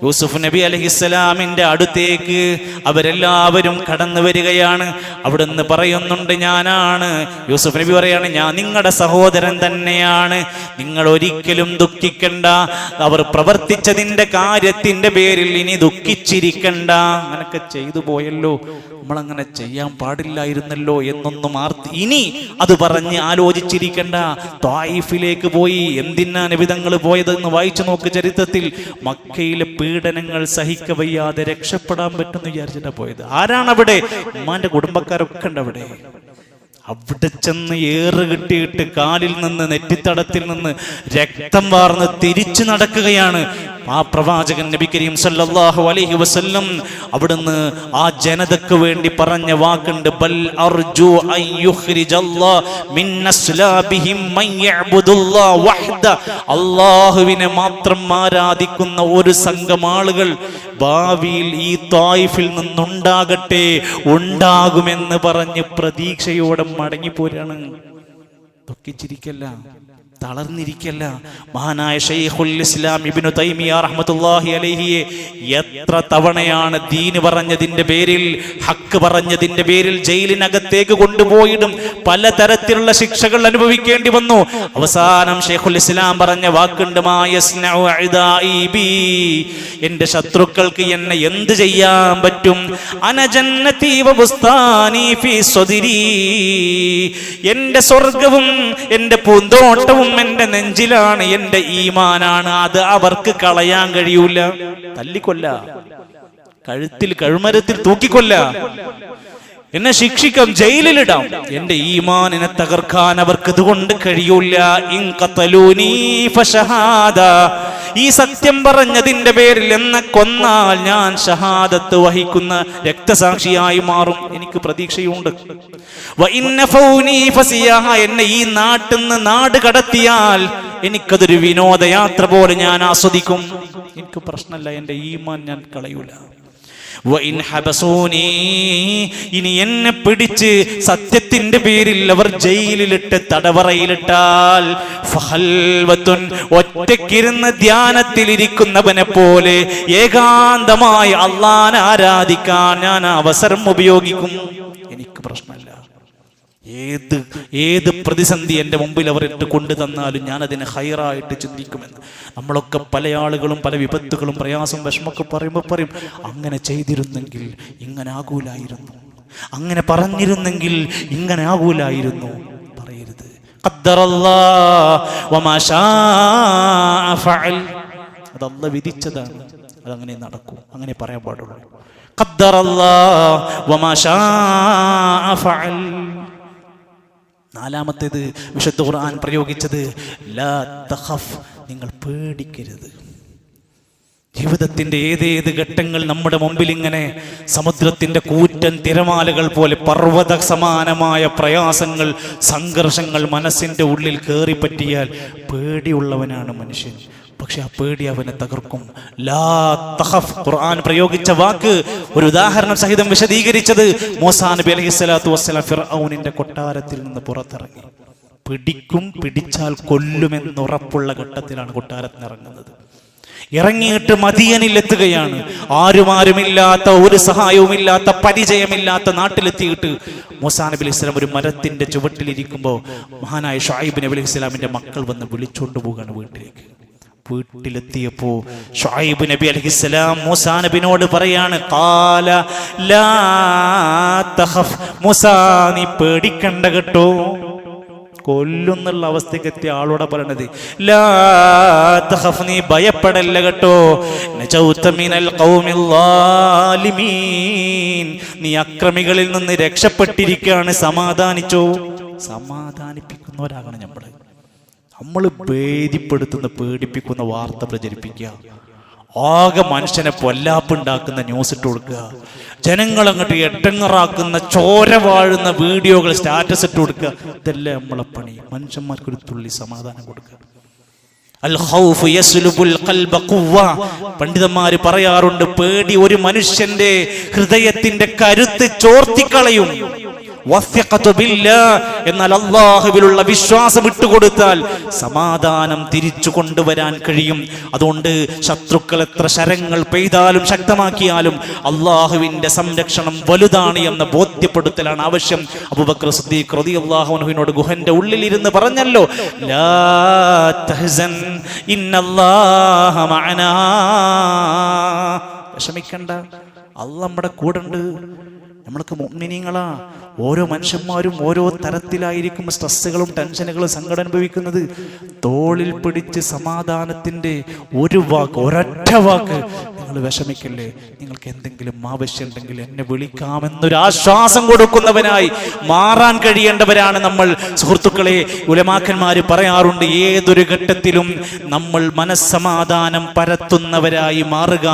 യൂസുഫ് നബി അലൈഹിസ്സലാമിന്റെ അടുത്തേക്ക് അവരെല്ലാവരും കടന്നു വരികയാണ്. അവിടുന്ന് പറയുന്നുണ്ട്, ഞാനാണ്. യൂസുഫ് നബി പറയാണ്, ഞാൻ നിങ്ങളുടെ സഹോദരൻ തന്നെയാണ്, നിങ്ങൾ ഒരിക്കലും ദുഃഖിക്കണ്ട, അവർ പ്രവർത്തിച്ചതിന്റെ കാര്യത്തിന്റെ പേരിൽ ഇനി ദുഃഖിച്ചിരിക്കണ്ട. അങ്ങനൊക്കെ ചെയ്തു പോയല്ലോ, നമ്മളങ്ങനെ ചെയ്യാൻ പാടില്ലായിരുന്നല്ലോ എന്നൊന്നും ഇനി അത് പറഞ്ഞ് ആലോചിച്ചിരിക്കണ്ട. ത്വായിഫിലേക്ക് പോയി. എന്തിനാ നബി തങ്ങൾ പോയതെന്ന് വായിച്ചു നോക്ക് ചരിത്രത്തിൽ. മക്കയിലെ പീഡനങ്ങൾ സഹിക്കവയ്യാതെ രക്ഷപ്പെടാൻ പറ്റുമെന്ന് വിചാരിച്ചിട്ടാ പോയത്. ആരാണ് അവിടെ? ഉമ്മാന്റെ കുടുംബക്കാരൊക്കെ ഉണ്ട് അവിടെ. അവിടെ ചെന്ന് ഏറ് കിട്ടിയിട്ട് കാലിൽ നിന്ന് നെറ്റിത്തടത്തിൽ നിന്ന് രക്തം വാർന്ന് തിരിച്ചു നടക്കുകയാണ് ആ പ്രവാചകൻ നബി കരീം സല്ലല്ലാഹു അലൈഹി വസല്ലം. അവിടുന്ന് ആ ജനതക്ക് വേണ്ടി പറഞ്ഞ വാക്കുണ്ട്, ബൽ അർജു അൻ യുഖ്രിജല്ലാഹു മിൻ അസ്ലാബിഹിം മൻ യഅ്ബുദുല്ലാഹ വഹ്ദ. അല്ലാഹുവിനെ മാത്രം ആരാധിക്കുന്ന ഒരു സംഘം ആളുകൾ ഭാവിയിൽ ഈ ത്വായിഫിൽ നിന്നുണ്ടാകട്ടെ, ഉണ്ടാകുമെന്ന് പറഞ്ഞ് പ്രതീക്ഷയോടെ മടങ്ങിപ്പോരാണ്. ദുഃഖിച്ചിരിക്കല്ല, തളർന്നിരിക്കല്ല. മഹാനായ ശൈഖുൽ ഇസ്ലാം ഇബ്നു തൈമിയ റഹ്മത്തുള്ളാഹി അലൈഹിയെ എത്ര തവണയാണ് ദീന് പറഞ്ഞതിന്റെ പേരിൽ, ഹക്ക് പറഞ്ഞതിന്റെ പേരിൽ ജയിലിനകത്തേക്ക് കൊണ്ടുപോയിടും പലതരത്തിലുള്ള ശിക്ഷകൾ അനുഭവിക്കേണ്ടി വന്നു. അവസാനം ശൈഖുൽ ഇസ്ലാം പറഞ്ഞ വാക്കുണ്ട്, മാ യസ്നഉ അദാഇ ബി. എന്റെ ശത്രുക്കൾക്ക് എന്നെ എന്ത് ചെയ്യാൻ പറ്റും? അന ജന്നതി വ ബുസ്താനി ഫീ സദ്രി. എന്റെ സ്വർഗ്ഗവും എന്റെ പൂന്തോട്ടവും എന്റെ നെഞ്ചിലാണ്, എന്റെ ഈമാനാണ്. അത് അവർക്ക് കളയാൻ കഴിയൂല. തല്ലിക്കൊല്ല, കഴുത്തിൽ കഴുമരത്തിൽ തൂക്കിക്കൊല്ല, എന്നെ ശിക്ഷിക്കാം, ജയിലിലിടാം. എന്റെ ഈമാനിനെ തകർക്കാൻ അവർക്ക് ഇതുകൊണ്ട് കഴിയൂല. ഇൻ ഖതലൂനി ഫശഹാദ. ഈ സത്യം പറഞ്ഞതിന്റെ പേരിൽ എന്നെ കൊന്നാൽ ഞാൻ ഷഹാദത്ത് വഹിക്കുന്ന രക്തസാക്ഷിയായി മാറും. എനിക്ക് പ്രതീക്ഷയുണ്ട്. വ ഇന്ന ഫൗനി ഫസിയാഹ. എന്നെ ഈ നാട്ടിൽ നിന്ന് നാട് കടത്തിയാൽ എനിക്കതൊരു വിനോദയാത്ര പോലെ ഞാൻ ആസ്വദിക്കും. എനിക്ക് പ്രശ്നമില്ല, എന്റെ ഈമാൻ ഞാൻ കളയൂല. ഇനി എന്നെ പിടിച്ച് സത്യത്തിന്റെ പേരിൽ അവർ ജയിലിലിട്ട് തടവറയിലിട്ടാൽ ഒറ്റക്കിരുന്ന് ധ്യാനത്തിലിരിക്കുന്നവനെ പോലെ ഏകാന്തമായി അള്ളാനെ ആരാധിക്കാൻ ഞാൻ അവസരം ഉപയോഗിക്കും. എനിക്ക് പ്രശ്നമില്ല. ഏത് പ്രതിസന്ധി എൻ്റെ മുമ്പിൽ അവർ ഇട്ട് കൊണ്ടു തന്നാലും ഞാൻ അതിനെ ഹൈറായിട്ട് ചിന്തിക്കുമെന്ന്. നമ്മളൊക്കെ പല ആളുകളും പല വിപത്തുകളും പ്രയാസം വിഷമൊക്കെ പറയുമ്പോൾ പറയും, അങ്ങനെ ചെയ്തിരുന്നെങ്കിൽ ഇങ്ങനെ ആകൂലായിരുന്നു, അങ്ങനെ പറഞ്ഞിരുന്നെങ്കിൽ ഇങ്ങനെ ആകൂലായിരുന്നു. പറയരുത്. ഖദ്ദറല്ലാഹു വമാ ശാഅ ഫഅൽ. അത് അല്ലാഹ് വിധിച്ചതാണ്, അതങ്ങനെ നടക്കും. അങ്ങനെ പറയാൻ പാടുള്ളൂ. ഖദ്ദറല്ലാഹു വമാ ശാഅ ഫഅൽ. നാലാമത്തേത് വിശുദ്ധ ഖുർആൻ പ്രയോഗിച്ചത് ലാ തഖഫ്. നിങ്ങൾ പേടിക്കരുത്. ജീവിതത്തിന്റെ ഏതേത് ഘട്ടങ്ങൾ നമ്മുടെ മുമ്പിൽ ഇങ്ങനെ സമുദ്രത്തിന്റെ കൂറ്റൻ തിരമാലകൾ പോലെ പർവ്വത സമാനമായ പ്രയാസങ്ങൾ, സംഘർഷങ്ങൾ മനസ്സിന്റെ ഉള്ളിൽ കയറിപ്പറ്റിയാൽ പേടിയുള്ളവനാണ് മനുഷ്യൻ. പക്ഷെ ആ പേടി അവനെ തകർക്കും. ലാ തഖഫ്. ഖുർആൻ പ്രയോഗിച്ച വാക്ക് ഒരു ഉദാഹരണം സഹിതം വിശദീകരിച്ചത് മൂസാ നബി അലൈഹിസ്സലാത്തു വസ്സലാം ഫിർഔനിന്റെ കൊട്ടാരത്തിൽ നിന്ന് പുറത്തിറങ്ങി. പിടിക്കും, പിടിച്ചാൽ കൊല്ലുമെന്നുറപ്പുള്ള ഘട്ടത്തിലാണ് കൊട്ടാരത്തിന് ഇറങ്ങുന്നത്. ഇറങ്ങിയിട്ട് മദിയനിൽ എത്തുകയാണ്. ആരുമില്ലാത്ത, ഒരു സഹായവുമില്ലാത്ത, പരിചയമില്ലാത്ത നാട്ടിലെത്തിയിട്ട് മൂസാ നബി അലൈഹി സ്വലാം ഒരു മരത്തിന്റെ ചുവട്ടിലിരിക്കുമ്പോൾ മഹാനായ ഷുഐബ് നബി അലൈഹി സ്വലാമിന്റെ മക്കൾ വന്ന് വിളിച്ചുകൊണ്ട് പോവുകയാണ് വീട്ടിലേക്ക്. വീട്ടിലെത്തിയപ്പോ ഷുഐബ് നബി അലൈഹിസ്സലാം മൂസാ നബിയോട് പറയാണ്, ഖാല ലാ തഖഫ്. മൂസാ, നീ പേടിക്കണ്ട കേട്ടോ. കൊല്ലുന്നുള്ള അവസ്ഥയ്ക്ക് എത്തിയ ആളോടെ പറയണത്, ലാ തഖഫ്, നീ ഭയപ്പെടല്ല കേട്ടോ. നജൗത മിനൽ ഖൗമിൽ ളാലിമീൻ. നീ അക്രമികളിൽ നിന്ന് രക്ഷപ്പെട്ടിരിക്കുകയാണ്, സമാധാനിച്ചോ. സമാധാനിപ്പിക്കുന്നവരാകണം നമ്മൾ ഭേദിപ്പെടുത്തുന്ന, പേടിപ്പിക്കുന്ന വാർത്ത പ്രചരിപ്പിക്കുക, ആകെ മനുഷ്യനെ പൊല്ലാപ്പുണ്ടാക്കുന്ന ന്യൂസ് ഇട്ട് കൊടുക്കുക, ജനങ്ങളങ്ങോട്ട് എട്ടങ്ങറാക്കുന്ന ചോര വാഴുന്ന വീഡിയോകൾ സ്റ്റാറ്റസ് ഇട്ട് കൊടുക്കുക. ഇതല്ലേ നമ്മളെ പണി. മനുഷ്യന്മാർക്കൊരു തുള്ളി സമാധാനം കൊടുക്കുക. അൽ ഖൗഫ് യസ്ലുബുൽ ഖൽബ ഖുവ്വ. പണ്ഡിതന്മാര് പറയാറുണ്ട്, പേടി ഒരു മനുഷ്യന്റെ ഹൃദയത്തിന്റെ കരുത്ത് ചോർത്തിക്കളയും. വസിഖതു ബില്ലാഹ്, എന്നാൽ അല്ലാഹുവിലുള്ള വിശ്വാസം വിട്ടുകൊടുത്താൽ സമാധാനം തിരിച്ചു കൊണ്ടുവരാൻ കഴിയും. അതുകൊണ്ട് ശത്രുക്കൾ എത്ര ശരങ്ങൾ പെയ്താലും ശക്തമാക്കിയാലും അല്ലാഹുവിന്റെ സംരക്ഷണം വലുതാണ് എന്ന ബോധ്യപ്പെടുത്തലാണ് ആവശ്യം. അബൂബക്കർ സിദ്ദീഖ് റളിയല്ലാഹു അൻഹുവിനോട് ഗുഹന്റെ ഉള്ളിൽ ഇരുന്ന് പറഞ്ഞല്ലോ, ലാ തഹ്സൻ ഇന്നല്ലാഹ മഅനാ, വിഷമിക്കണ്ട, അല്ലാഹ് നമ്മുടെ കൂടെ ഉണ്ട്. നമ്മൾക്ക് മുഅ്മിനീങ്ങളാ. ഓരോ മനുഷ്യന്മാരും ഓരോ തരത്തിലായിരിക്കും സ്ട്രെസ്സുകളും ടെൻഷനുകളും സങ്കടം അനുഭവിക്കുന്നത്. തോളിൽ പിടിച്ച് സമാധാനത്തിന്റെ ഒരു വാക്ക്, ഒരൊറ്റ വാക്ക്, നിങ്ങൾ വിഷമിക്കല്ലേ, നിങ്ങൾക്ക് എന്തെങ്കിലും ആവശ്യമുണ്ടെങ്കിൽ എന്നെ വിളിക്കാമെന്നൊരു ആശ്വാസം കൊടുക്കുന്നവനായി മാറാൻ കഴിയേണ്ടവരാണ് നമ്മൾ. സുഹൃത്തുക്കളെ, ഉലമാക്കന്മാര് പറയാറുണ്ട്, ഏതൊരു ഘട്ടത്തിലും നമ്മൾ മനസ്സമാധാനം പരത്തുന്നവരായി മാറുക,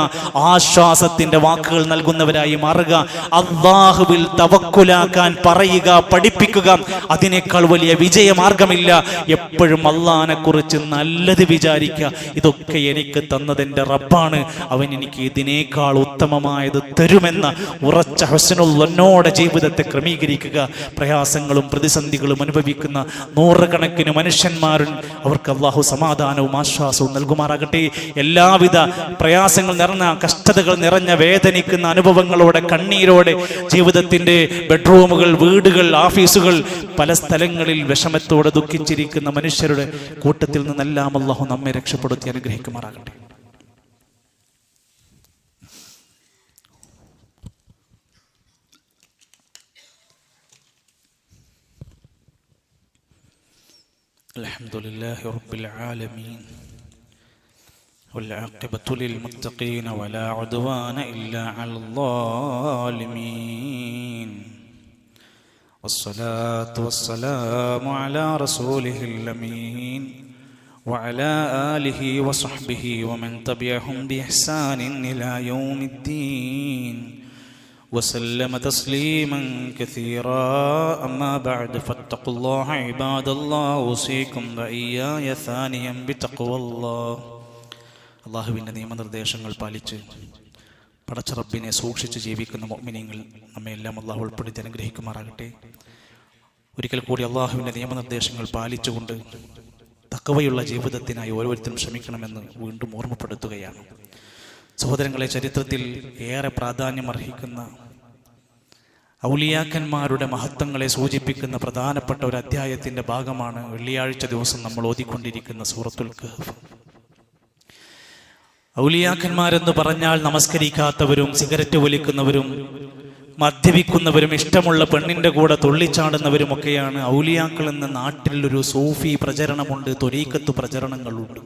ആശ്വാസത്തിന്റെ വാക്കുകൾ നൽകുന്നവരായി മാറുക, അല്ലാഹുവിൽ തവക്കുലാക്കാൻ പറയുക, പഠിപ്പിക്കുക. അതിനേക്കാൾ വലിയ വിജയമാർഗമില്ല. എപ്പോഴും അല്ലാഹനെ കുറിച്ച് നല്ലത് വിചാരിക്കുക. ഇതൊക്കെ എനിക്ക് തന്നതെന്റെ റബ്ബാണ്, അവൻ എനിക്ക് ഇതിനേക്കാൾ ഉത്തമമായത് തരുമെന്ന ഉറച്ച ഹുസ്നുള്ളോടെ ജീവിതത്തെ ക്രമീകരിക്കുക. പ്രയാസങ്ങളും പ്രതിസന്ധികളും അനുഭവിക്കുന്ന നൂറുകണക്കിന് മനുഷ്യന്മാരും അവർക്ക് അല്ലാഹു സമാധാനവും ആശ്വാസവും നൽകുമാറാകട്ടെ. എല്ലാവിധ പ്രയാസങ്ങൾ നിറഞ്ഞ, കഷ്ടതകൾ നിറഞ്ഞ, വേദനിക്കുന്ന അനുഭവങ്ങളോടെ, കണ്ണീരോടെ ജീവിതത്തിന്റെ ബെഡ്റൂമുകൾ, വീടുകൾ, ഓഫീസുകൾ, പല സ്ഥലങ്ങളിൽ വിഷമത്തോടെ ദുഃഖിച്ചിരിക്കുന്ന മനുഷ്യരുടെ കൂട്ടത്തിൽ നിന്നെല്ലാം അല്ലാഹു നമ്മെ രക്ഷപ്പെടുത്തി അനുഗ്രഹിക്കുമാറാകട്ടെ. അൽഹംദുലില്ലാഹി റബ്ബിൽ ആലമീൻ والعاقبة للمتقين ولا عدوان إلا على الظالمين والصلاة والسلام على رسوله الأمين وعلى آله وصحبه ومن تبعهم بإحسان إلى يوم الدين وسلم تسليما كثيرا. أما بعد فاتقوا الله عباد الله أوصيكم وإياي ثانيا بتقوى الله. അള്ളാഹുവിൻ്റെ നിയമനിർദ്ദേശങ്ങൾ പാലിച്ച് പടച്ച റബ്ബിനെ സൂക്ഷിച്ച് ജീവിക്കുന്ന മുഅ്മിനീങ്ങൾ നമ്മയെല്ലാം അള്ളാഹു ഉൾപ്പെടുത്തി അനുഗ്രഹിക്കുമാറാകട്ടെ. ഒരിക്കൽ കൂടി അള്ളാഹുവിൻ്റെ നിയമനിർദ്ദേശങ്ങൾ പാലിച്ചുകൊണ്ട് തഖ്വയുള്ള ജീവിതത്തിനായി ഓരോരുത്തരും ശ്രമിക്കണമെന്ന് വീണ്ടും ഓർമ്മപ്പെടുത്തുകയാണ്. സഹോദരങ്ങളെ, ചരിത്രത്തിൽ ഏറെ പ്രാധാന്യം അർഹിക്കുന്ന ഔലിയാക്കന്മാരുടെ മഹത്വങ്ങളെ സൂചിപ്പിക്കുന്ന പ്രധാനപ്പെട്ട ഒരു അധ്യായത്തിൻ്റെ ഭാഗമാണ് വെള്ളിയാഴ്ച ദിവസം നമ്മൾ ഓതിക്കൊണ്ടിരിക്കുന്ന സൂറത്തുൽ കഹ്ഫ്. ഔലിയാക്കന്മാരെന്ന് പറഞ്ഞാൽ നമസ്കരിക്കാത്തവരും സിഗരറ്റ് വലിക്കുന്നവരും മദ്യപിക്കുന്നവരും ഇഷ്ടമുള്ള പെണ്ണിൻ്റെ കൂടെ തുള്ളിച്ചാടുന്നവരും ഒക്കെയാണ് ഔലിയാക്കൾ എന്ന നാട്ടിലൊരു സൂഫി പ്രചരണമുണ്ട്, ത്വരീഖത്ത് പ്രചരണങ്ങളുണ്ട്.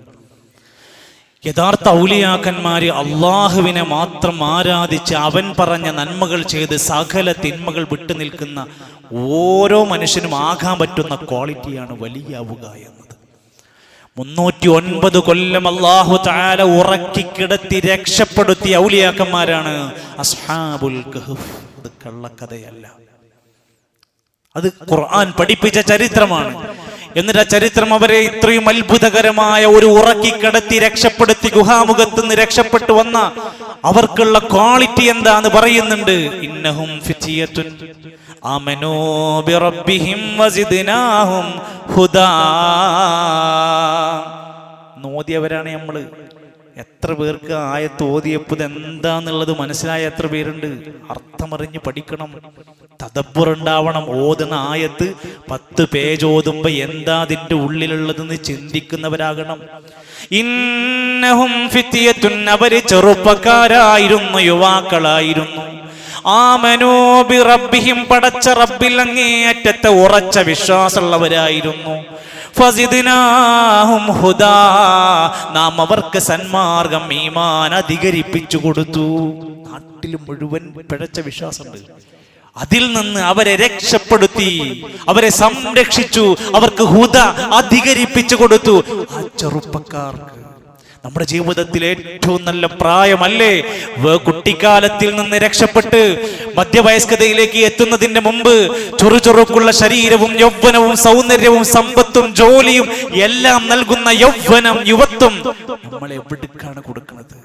യഥാർത്ഥ ഔലിയാക്കന്മാര് അള്ളാഹുവിനെ മാത്രം ആരാധിച്ച് അവൻ പറഞ്ഞ നന്മകൾ ചെയ്ത് സകല തിന്മകൾ വിട്ടു നിൽക്കുന്ന ഓരോ മനുഷ്യനും ആകാൻ പറ്റുന്ന ക്വാളിറ്റിയാണ് വലിയാവുക എന്നത്. 309 കൊല്ലം അല്ലാഹു തആല ഉറക്കി കിടത്തി രക്ഷപ്പെടുത്തിയ ഔലിയാക്കന്മാരാണ് അസ്ഹാബുൽ കഹ്ഫ്. അത് കള്ളക്കഥയല്ല, അത് ഖുർആൻ പഠിപ്പിച്ച ചരിത്രമാണ്. എന്നിട്ട് ആ ചരിത്രം അവരെ ഇത്രയും അത്ഭുതകരമായ ഒരു ഉറക്കി കിടത്തി രക്ഷപ്പെടുത്തി ഗുഹാമുഖത്ത് നിന്ന് രക്ഷപ്പെട്ടു വന്ന അവർക്കുള്ള ക്വാളിറ്റി എന്താന്ന് പറയുന്നുണ്ട്. ഇന്നഹും ഫിതിയത്തുൻ ആമനൂ ബിറബ്ബിഹിം വസിദ്നാഹും ഹുദാ. നോദിയവരാണ് നമ്മള്. എത്ര പേർക്ക് ആയത്ത് ഓതിയപ്പോൾ എന്താന്നുള്ളത് മനസ്സിലായ എത്ര പേരുണ്ട്? അർത്ഥമറിഞ്ഞ് പഠിക്കണം, തദബ്ബുർ ഉണ്ടാവണം. ഓതുന്ന ആയത്ത് 10 പേജ് ഓതുമ്പോ എന്താ അതിന്റെ ഉള്ളിലുള്ളതെന്ന് ചിന്തിക്കുന്നവരാകണം. ഇന്നഹും ഫിതിയത്തുൻ, അവര് ചെറുപ്പക്കാരായിരുന്നു, യുവാക്കളായിരുന്നു. ആമനൂ ബിറബ്ബിഹിം, പടച്ച റബ്ബിൽ അങ്ങേയറ്റത്തെ ഉറച്ച വിശ്വാസമുള്ളവരായിരുന്നു. ഫസിദ്നാഹും ഹുദാ, നാം അവർക്ക് സന്മാർഗം ഈമാൻ അധികരിപ്പിച്ചു കൊടുത്തു. നാട്ടിൽ മുഴുവൻ പിഴച്ച വിശ്വാസമുണ്ട്. അതിൽ നിന്ന് അവരെ രക്ഷപ്പെടുത്തി, അവരെ സംരക്ഷിച്ചു, അവർക്ക് ഹുദ അധികരിപ്പിച്ചു കൊടുത്തു. ആ ചെറുപ്പക്കാർക്ക് നമ്മുടെ ജീവിതത്തിൽ ഏറ്റവും നല്ല പ്രായമല്ലേ? കുട്ടിക്കാലത്തിൽ നിന്ന് രക്ഷപ്പെട്ട് മധ്യവയസ്കതയിലേക്ക് എത്തുന്നതിന്റെ മുമ്പ് ചുറുചുറുക്കുള്ള ശരീരവും യൗവനവും സൗന്ദര്യവും സമ്പത്തും ജോലിയും എല്ലാം നൽകുന്ന യൗവനം, യുവത്വം നമ്മൾ എവിടേക്കാണ് കൊടുക്കുന്നത്?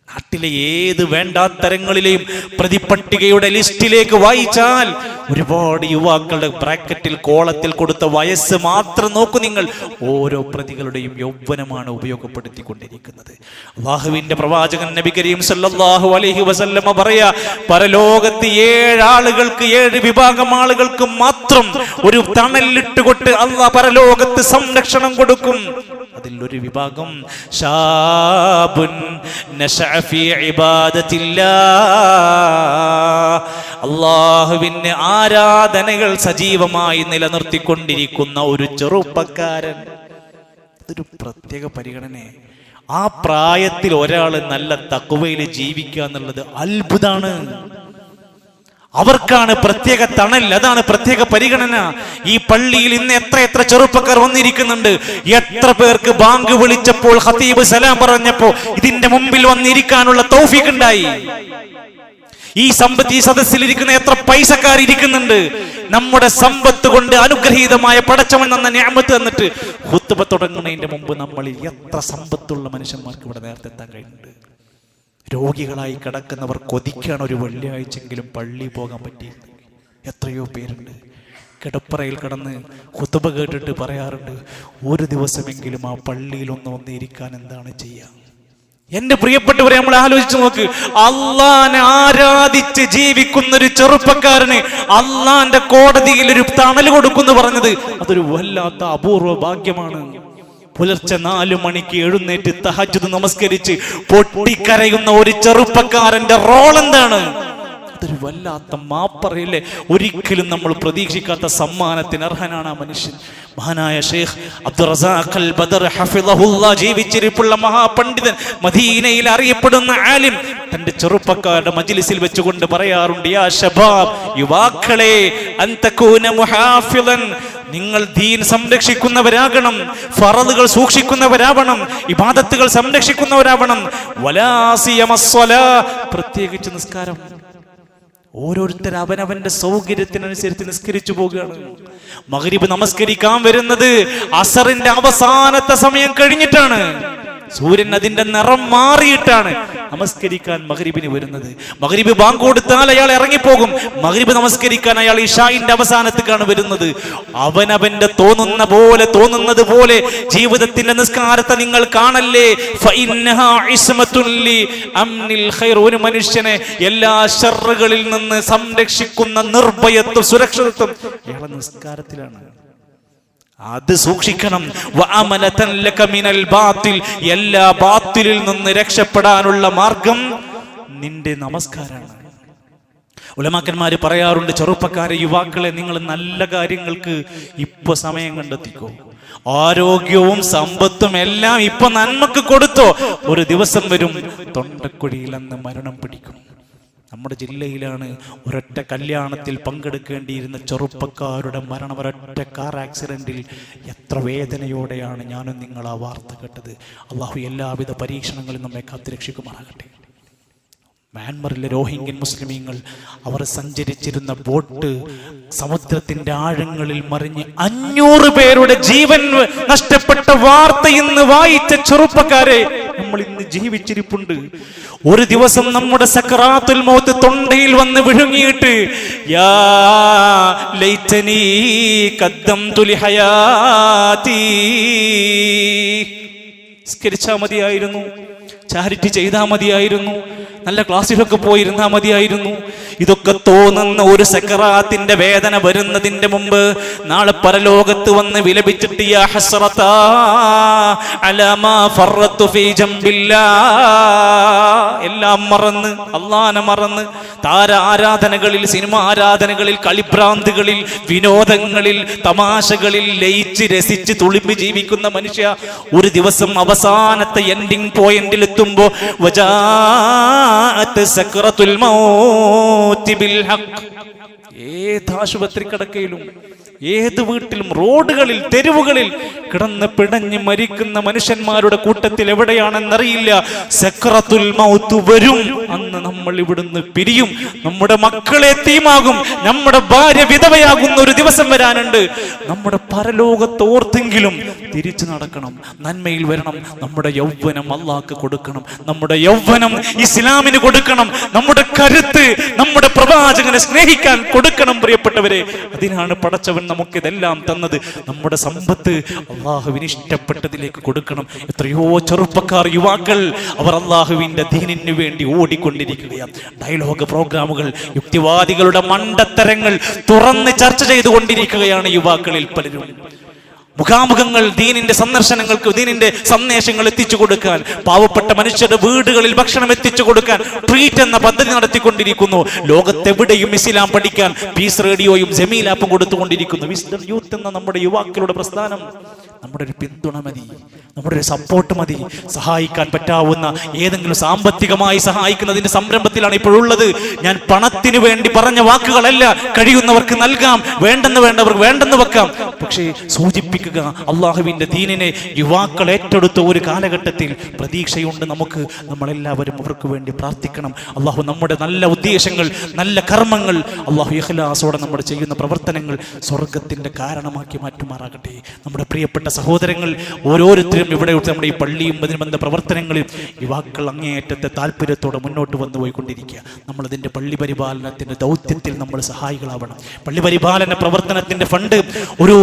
നാട്ടിലെ ഏത് വേണ്ടാത്തരങ്ങളിലെയും പ്രതിപട്ടികയുടെ ലിസ്റ്റിലേക്ക് വായിച്ചാൽ ഒരുപാട് യുവാക്കളുടെ ബ്രാക്കറ്റിൽ കോളത്തിൽ കൊടുത്ത വയസ്സ് മാത്രം നോക്കൂ നിങ്ങൾ. ഓരോ പ്രതികളുടെയും യൗവനമാണ് ഉപയോഗപ്പെടുത്തിക്കൊണ്ടിരിക്കുന്നത്. അല്ലാഹുവിന്റെ പ്രവാചകൻ നബി കരീം സല്ലല്ലാഹു അലൈഹി വസല്ലമ പറയാ, പരലോകത്ത് 7 ആളുകൾക്ക്, 7 വിഭാഗം ആളുകൾക്ക് മാത്രം ഒരു തണലിട്ടുകൊണ്ട് അല്ലാഹ് പരലോകത്ത് സംരക്ഷണം കൊടുക്കും. അതിൽ ഒരു വിഭാഗം ശാബുൻ നശഅ ഫീ ഇബാദത്തില്ലാഹ്, അല്ലാഹുവിന്റെ ആരാധനകൾ സജീവമായി നിലനിർത്തിക്കൊണ്ടിരിക്കുന്ന ഒരു ചെറുപ്പക്കാരൻ. അതൊരു പ്രത്യേക പരിഗണന. ആ പ്രായത്തിൽ ഒരാൾ നല്ല തഖ്വയിൽ ജീവിക്കുക എന്നുള്ളത് അത്ഭുതമാണ്. അവർക്കാണ് പ്രത്യേക തണൽ, അതാണ് പ്രത്യേക പരിഗണന. ഈ പള്ളിയിൽ ഇന്ന് എത്ര ചെറുപ്പക്കാർ വന്നിരിക്കുന്നുണ്ട്. എത്ര പേർക്ക് ബാങ്ക് വിളിച്ചപ്പോൾ ഖതീബ് സലാം പറഞ്ഞപ്പോൾ ഇതിന്റെ മുമ്പിൽ വന്നിരിക്കാനുള്ള തൗഫീഖ് ഉണ്ടായി. ഈ സദസ്സിലിരിക്കുന്ന എത്ര പൈസക്കാരിയ്ക്കുന്നുണ്ട്. നമ്മുടെ സമ്പത്ത് കൊണ്ട് അനുഗ്രഹീതമായ പടച്ചവൻ തന്ന നിഅമത്ത് തന്നിട്ട് ഖുത്ബ തുടങ്ങുന്നതിന്റെ മുമ്പ് നമ്മളിൽ എത്ര സമ്പത്തുള്ള മനുഷ്യന്മാർക്ക് ഇവിടെ നേരത്തെ എത്താൻ കഴിയുന്നുണ്ട്. രോഗികളായി കിടക്കുന്നവർ കൊതിക്കാണ് ഒരു വെള്ളിയാഴ്ചയെങ്കിലും പള്ളി പോകാൻ പറ്റിയത്. എത്രയോ പേരുണ്ട് കിടപ്പറയിൽ കിടന്ന് ഖുത്ബ കേട്ടിട്ട് പറയാറുണ്ട്, ഒരു ദിവസമെങ്കിലും ആ പള്ളിയിൽ വന്നിരിക്കാൻ എന്താണ് ചെയ്യുക. എന്റെ പ്രിയപ്പെട്ടവരെ, നമ്മൾ ആലോചിച്ച് നോക്ക്. അള്ളാനെ ആരാധിച്ച് ജീവിക്കുന്ന ഒരു ചെറുപ്പക്കാരന് അള്ളാന്റെ കോടതിയിൽ ഒരു തണൽ കൊടുക്കുന്നു പറഞ്ഞത് അതൊരു വല്ലാത്ത അപൂർവ ഭാഗ്യമാണ്. പുലർച്ചെ 4 മണിക്ക് എഴുന്നേറ്റ് തഹജ്ജുദ് നമസ്കരിച്ച് പൊട്ടിക്കരയുന്ന ഒരു ചെറുപ്പക്കാരന്റെ റോൾ എന്താണ്? അതൊരു വല്ലാത്ത മാപ്പറയില്ലേ. ഒരിക്കലും നമ്മൾ പ്രതീക്ഷിക്കാത്ത സമ്മാനത്തിന് അർഹനാണ് ആ മനുഷ്യൻ. മഹാനായ ഷെയ്ഖ് അബ്ദുറസാഖ് അൽ ബദർ ഹഫിളഹുല്ലാഹ് ജീവിച്ചിരിപ്പുള്ള മഹാപണ്ഡിതൻ, മദീനയിൽ അറിയപ്പെടുന്ന ആലിം, തന്റെ ചെറുപ്പക്കാരുടെ മജ്ലിസിൽ വെച്ചുകൊണ്ട് പറയാറുണ്ട്, യാ ശബാബ്, യുവാക്കളെ, അൻതകൂന മുഹാഫിളൻ, നിങ്ങൾ ദീൻ സംരക്ഷിക്കുന്നവരാകണം, ഫറളുകൾ സൂക്ഷിക്കുന്നവരാവണം, ഇബാദത്തുകൾ സംരക്ഷിക്കുന്നവരാവണം. വലാ സിയമസ്സലാ, പ്രത്യേകിച്ച് നിസ്കാരം. ഓരോരുത്തർ അവനവന്റെ സൗകര്യത്തിനനുസരിച്ച് നിസ്കരിച്ചു പോകുകയാണ്. മഗ്രിബ് നമസ്കരിക്കാൻ വരുന്നത് അസറിന്റെ അവസാനത്തെ സമയം കഴിഞ്ഞിട്ടാണ്. സൂര്യൻ അതിന്റെ നിറം മാറിയിട്ടാണ് നമസ്കരിക്കാൻ മഗ്രിബിന് വരുന്നത്. മഗ്രിബ് ബാങ്ക് കൊടുത്താൽ അയാൾ ഇറങ്ങിപ്പോകും. മഗ്രിബ് നമസ്കരിക്കാൻ അയാൾ ഇശാഇന്റെ അവസാനത്തേക്കാണ് വരുന്നത്. അവനവന്റെ തോന്നുന്നത് പോലെ ജീവിതത്തിന്റെ നിസ്കാരത്തെ നിങ്ങൾ കാണല്ലേ. ഒരു മനുഷ്യനെ എല്ലാ ശർറുകളിൽ നിന്ന് സംരക്ഷിക്കുന്ന നിർഭയത്വം, സുരക്ഷിതത്വം അയാളെ നിസ്കാരത്തിലാണ്. അത് സൂക്ഷിക്കണം. എല്ലാ ബാത്തിലിൽ നിന്ന് രക്ഷപ്പെടാനുള്ള മാർഗം നിന്റെ നമസ്കാരമാണ്. ഉലമാക്കന്മാര് പറയാറുണ്ട്, ചെറുപ്പക്കാരെ, യുവാക്കളെ, നിങ്ങൾ നല്ല കാര്യങ്ങൾക്ക് ഇപ്പൊ സമയം കണ്ടെത്തിക്കോ. ആരോഗ്യവും സമ്പത്തും എല്ലാം ഇപ്പൊ നന്മക്ക് കൊടുത്തോ. ഒരു ദിവസം വരും തൊണ്ടക്കുഴിയിൽ അന്ന് മരണം പിടിക്കും. നമ്മുടെ ജില്ലയിലാണ് ഒരൊറ്റ കല്യാണത്തിൽ പങ്കെടുക്കേണ്ടിയിരുന്ന ചെറുപ്പക്കാരുടെ മരണം. ഒരൊറ്റ കാർ ആക്സിഡന്റിൽ എത്ര വേദനയോടെയാണ് ഞാനും നിങ്ങൾ ആ വാർത്ത കേട്ടത്. അള്ളാഹു എല്ലാവിധ പരീക്ഷണങ്ങളും നമ്മെ കാത്തുരക്ഷിക്കുമാറാകട്ടെ. മ്യാൻമറിലെ റോഹിംഗ്യൻ മുസ്ലിമീങ്ങൾ അവർ സഞ്ചരിച്ചിരുന്ന ബോട്ട് സമുദ്രത്തിന്റെ ആഴങ്ങളിൽ മറിഞ്ഞ് 500 പേരുടെ ജീവൻ നഷ്ടപ്പെട്ട വാർത്ത ഇന്ന് വായിച്ച ചെറുപ്പക്കാരെ, നമ്മൾ ഇന്ന് ജീവിച്ചിരിപ്പുണ്ട്. ഒരു ദിവസം നമ്മുടെ സക്രാത്തുൽ മൗത്ത് തൊണ്ടയിൽ വന്ന് വിഴുങ്ങിയിട്ട് യാ ലൈതനി ഖദ്ദംതു ലിഹയാതി, സ്കരിച്ചാ മതിയായിരുന്നു, ചാരിറ്റി ചെയ്താൽ മതിയായിരുന്നു, നല്ല ക്ലാസ്സിലൊക്കെ പോയിരുന്നാ മതിയായിരുന്നു. ഇതൊക്കെ തോന്നുന്ന ഒരു സക്കറാത്തിന്റെ വേദന വരുന്നതിന്റെ മുമ്പ് നാളെ പരലോകത്ത് വന്ന് വിലപിച്ചിട്ട് യാ ഹസ്റതാ അലാ മാ ഫറത്തു ഫീ ജംബില്ലാ, എല്ലാം മറന്ന്, അല്ലാഹനെ മറന്ന്, താര ആരാധനകളിൽ, സിനിമ ആരാധനകളിൽ, കളിഭ്രാന്തികളിൽ, വിനോദങ്ങളിൽ, തമാശകളിൽ ലയിച്ച് രസിച്ച് തുളുമ്പി ജീവിക്കുന്ന മനുഷ്യ, ഒരു ദിവസം അവസാനത്തെ എൻഡിങ് പോയിന്റിൽ എത്തുമ്പോ ഏത് ആശുപത്രി കിടക്കയിലും ഏത് വീട്ടിലും റോഡുകളിൽ തെരുവുകളിൽ കിടന്ന് പിടഞ്ഞ് മരിക്കുന്ന മനുഷ്യന്മാരുടെ കൂട്ടത്തിൽ എവിടെയാണെന്നറിയില്ല. സക്രത്തുൽ മൗത്ത് വരും. അന്ന് നമ്മൾ ഇവിടുന്ന് പിരിയും. നമ്മുടെ മക്കളെ തീമാകും. നമ്മുടെ ഭാര്യ വിധവയാകുന്ന ഒരു ദിവസം വരാനുണ്ട്. നമ്മുടെ പരലോകത്ത് ഓർത്തെങ്കിലും തിരിച്ചു നടക്കണം, നന്മയിൽ വരണം. നമ്മുടെ യൗവനം അല്ലാഹ്ക്ക് കൊടുക്കണം. നമ്മുടെ യൗവനം ഇസ്ലാമിന് കൊടുക്കണം. നമ്മുടെ കരുത്ത് നമ്മുടെ പ്രവാചകനെ സ്നേഹിക്കാൻ കൊടുക്കണം. പ്രിയപ്പെട്ടവരെ, അതിനാണ് പടച്ചവൻ നമുക്കിതെല്ലാം തന്നത്. നമ്മുടെ സമ്പത്ത് അള്ളാഹുവിന് ഇഷ്ടപ്പെട്ടതിലേക്ക് കൊടുക്കണം. എത്രയോ ചെറുപ്പക്കാർ, യുവാക്കൾ അവർ അള്ളാഹുവിന്റെ ദീനിന് വേണ്ടി ഓടിക്കൊണ്ടിരിക്കുകയാണ്. ഡയലോഗ് പ്രോഗ്രാമുകൾ, യുക്തിവാദികളുടെ മണ്ടത്തരങ്ങൾ തുറന്ന് ചർച്ച ചെയ്തുകൊണ്ടിരിക്കുകയാണ് യുവാക്കളിൽ പലരും. മുഖാമുഖങ്ങൾ, ദീനിന്റെ സന്ദർശനങ്ങൾക്ക് ദീനിന്റെ സന്ദേശങ്ങൾ എത്തിച്ചു കൊടുക്കാൻ, പാവപ്പെട്ട മനുഷ്യരുടെ വീടുകളിൽ ഭക്ഷണം എത്തിച്ചു കൊടുക്കാൻ ട്രീറ്റ് എന്ന പദ്ധതി നടത്തിക്കൊണ്ടിരിക്കുന്നു. ലോകത്തെവിടെയും ഇസ്ലാം പഠിക്കാൻ പീസ് റേഡിയോയും ജമീൽ ആപ്പും കൊടുത്തുകൊണ്ടിരിക്കുന്നു. വിസ്ഡം യൂത്ത് എന്ന നമ്മുടെ യുവാക്കളുടെ പ്രസ്ഥാനം നമ്മുടെ ഒരു പിന്തുണ മതി, നമ്മുടെ ഒരു സപ്പോർട്ട് മതി. സഹായിക്കാൻ പറ്റാവുന്ന ഏതെങ്കിലും സാമ്പത്തികമായി സഹായിക്കുന്നതിന്റെ സംരംഭത്തിലാണ് ഇപ്പോഴുള്ളത്. ഞാൻ പണത്തിന് വേണ്ടി പറഞ്ഞ വാക്കുകളല്ല. കഴിയുന്നവർക്ക് നൽകാം, വേണ്ടവർക്ക് വേണ്ടെന്ന് വെക്കാം. പക്ഷേ സൂചിപ്പിക്കുക, അള്ളാഹുവിന്റെ ദീനിനെ യുവാക്കൾ ഏറ്റെടുത്ത ഒരു കാലഘട്ടത്തിൽ പ്രതീക്ഷയുണ്ട് നമുക്ക്. നമ്മളെല്ലാവരും അവർക്ക് വേണ്ടി പ്രാർത്ഥിക്കണം. അള്ളാഹു നമ്മുടെ നല്ല ഉദ്ദേശങ്ങൾ, നല്ല കർമ്മങ്ങൾ, അള്ളാഹു ഇഖ്ലാസോടെ നമ്മൾ ചെയ്യുന്ന പ്രവർത്തനങ്ങൾ സ്വർഗത്തിന്റെ കാരണമാക്കി മാറ്റുമാറാകട്ടെ. നമ്മുടെ പ്രിയപ്പെട്ട സഹോദരങ്ങൾ ഓരോരുത്തരും ഇവിടെ നമ്മുടെ ഈ പള്ളിയും അതിനുബന്ധ പ്രവർത്തനങ്ങളിൽ യുവാക്കൾ അങ്ങേയറ്റത്തെ താല്പര്യത്തോടെ മുന്നോട്ട് വന്നു പോയിക്കൊണ്ടിരിക്കുക. നമ്മളതിൻ്റെ പള്ളി പരിപാലനത്തിൻ്റെ ദൗത്യത്തിൽ നമ്മൾ സഹായികളാവണം. പള്ളി പരിപാലന പ്രവർത്തനത്തിൻ്റെ ഫണ്ട് ഒരു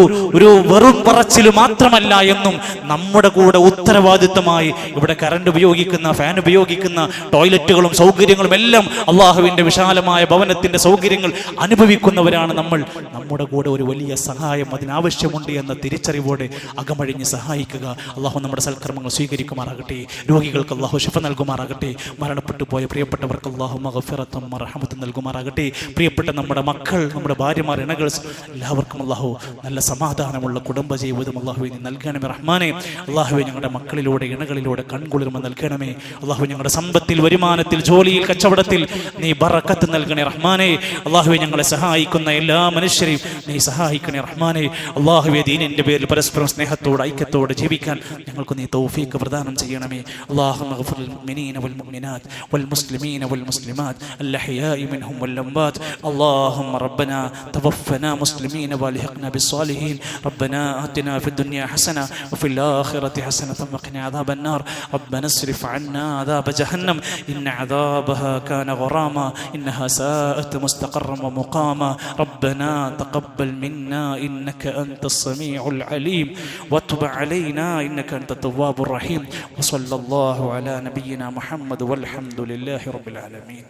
വെറും പറച്ചിൽ മാത്രമല്ല എന്നും നമ്മുടെ കൂടെ ഉത്തരവാദിത്തമായി ഇവിടെ കറണ്ട് ഉപയോഗിക്കുന്ന, ഫാൻ ഉപയോഗിക്കുന്ന, ടോയ്ലറ്റുകളും സൗകര്യങ്ങളും എല്ലാം അള്ളാഹുവിൻ്റെ വിശാലമായ ഭവനത്തിൻ്റെ സൗകര്യങ്ങൾ അനുഭവിക്കുന്നവരാണ് നമ്മൾ. നമ്മുടെ കൂടെ ഒരു വലിയ സഹായം അതിനാവശ്യമുണ്ട് എന്ന തിരിച്ചറിവോടെ അകമഴിഞ്ഞ് സഹായിക്കുക. അള്ളാഹു നമ്മുടെ സൽക്കർമ്മങ്ങൾ സ്വീകരിക്കുമാറാകട്ടെ. രോഗികൾക്ക് അള്ളാഹു ശിഫ നൽകുമാറാകട്ടെ. മരണപ്പെട്ടു പോയ പ്രിയപ്പെട്ടവർക്ക് അള്ളാഹു മഗ്ഫിറത്തും റഹ്മത്തും നൽകുമാറാകട്ടെ. പ്രിയപ്പെട്ട നമ്മുടെ മക്കൾ, നമ്മുടെ ഭാര്യമാർ, ഇണകൾ എല്ലാവർക്കും അള്ളാഹു നല്ല സമാധാനമുള്ള കുടുംബജീവിതം അള്ളാഹുവെ നീ നൽകണമേ റഹ്മാനെ. അള്ളാഹുവെ ഞങ്ങളുടെ മക്കളിലൂടെ ഇണകളിലൂടെ കൺകുളിർമ നൽകണമേ. അള്ളാഹു ഞങ്ങളുടെ സമ്പത്തിൽ, വരുമാനത്തിൽ, ജോലിയിൽ, കച്ചവടത്തിൽ നീ ബറക്കത്ത് നൽകണേ റഹ്മാനെ. അള്ളാഹുവെ ഞങ്ങളെ സഹായിക്കുന്ന എല്ലാ മനുഷ്യരെയും നീ സഹായിക്കണേ റഹ്മാനെ. അള്ളാഹുവെ ദീനിന്റെ പേരിൽ പരസ്പരം സ്നേഹത്തോടെ ഐക്യത്തോടെ ജീവിക്കാൻ ഞങ്ങൾക്ക് നീ തൗഫീഖ് പ്രദാനം ചെയ്യണമേ. അല്ലാഹുമ്മ ഗ്ഫിർ ലിൽ മുഅ്മിനീന വൽ മുഅ്മിനാത്ത് വൽ മുസ്ലിമീന വൽ മുസ്ലിമാത്ത് അൽഹയാഇ മിൻഹും വൽ അംവാത്ത്. അല്ലാഹുമ്മ റബ്ബനാ തവഫനാ മുസ്ലിമീന വൽഹിഖ്നാ ബിസ്സാലിഹീൻ. റബ്ബനാ ആതിനാ ഫിദ്ദുനിയാ ഹസന വഫിൽ ആഖിറതി ഹസനതൻ വഖിനാ അദാബൻ നാർ. റബ്ബനാ സ്രിഫ് അന്നാ അദാബ ജഹന്നം ഇന്ന അദാബഹാ കാന ഗറാമാ ഇന്നഹാ സാഅത് മുസ്തഖറൻ വമുഖാമാ. റബ്ബനാ തഖബ്ബൽ മിന്നാ ഇന്നക അൻതസ് സമീഉൽ അലീം وتب علينا إنك أنت التواب الرحيم. وصلى الله على نبينا محمد والحمد لله رب العالمين.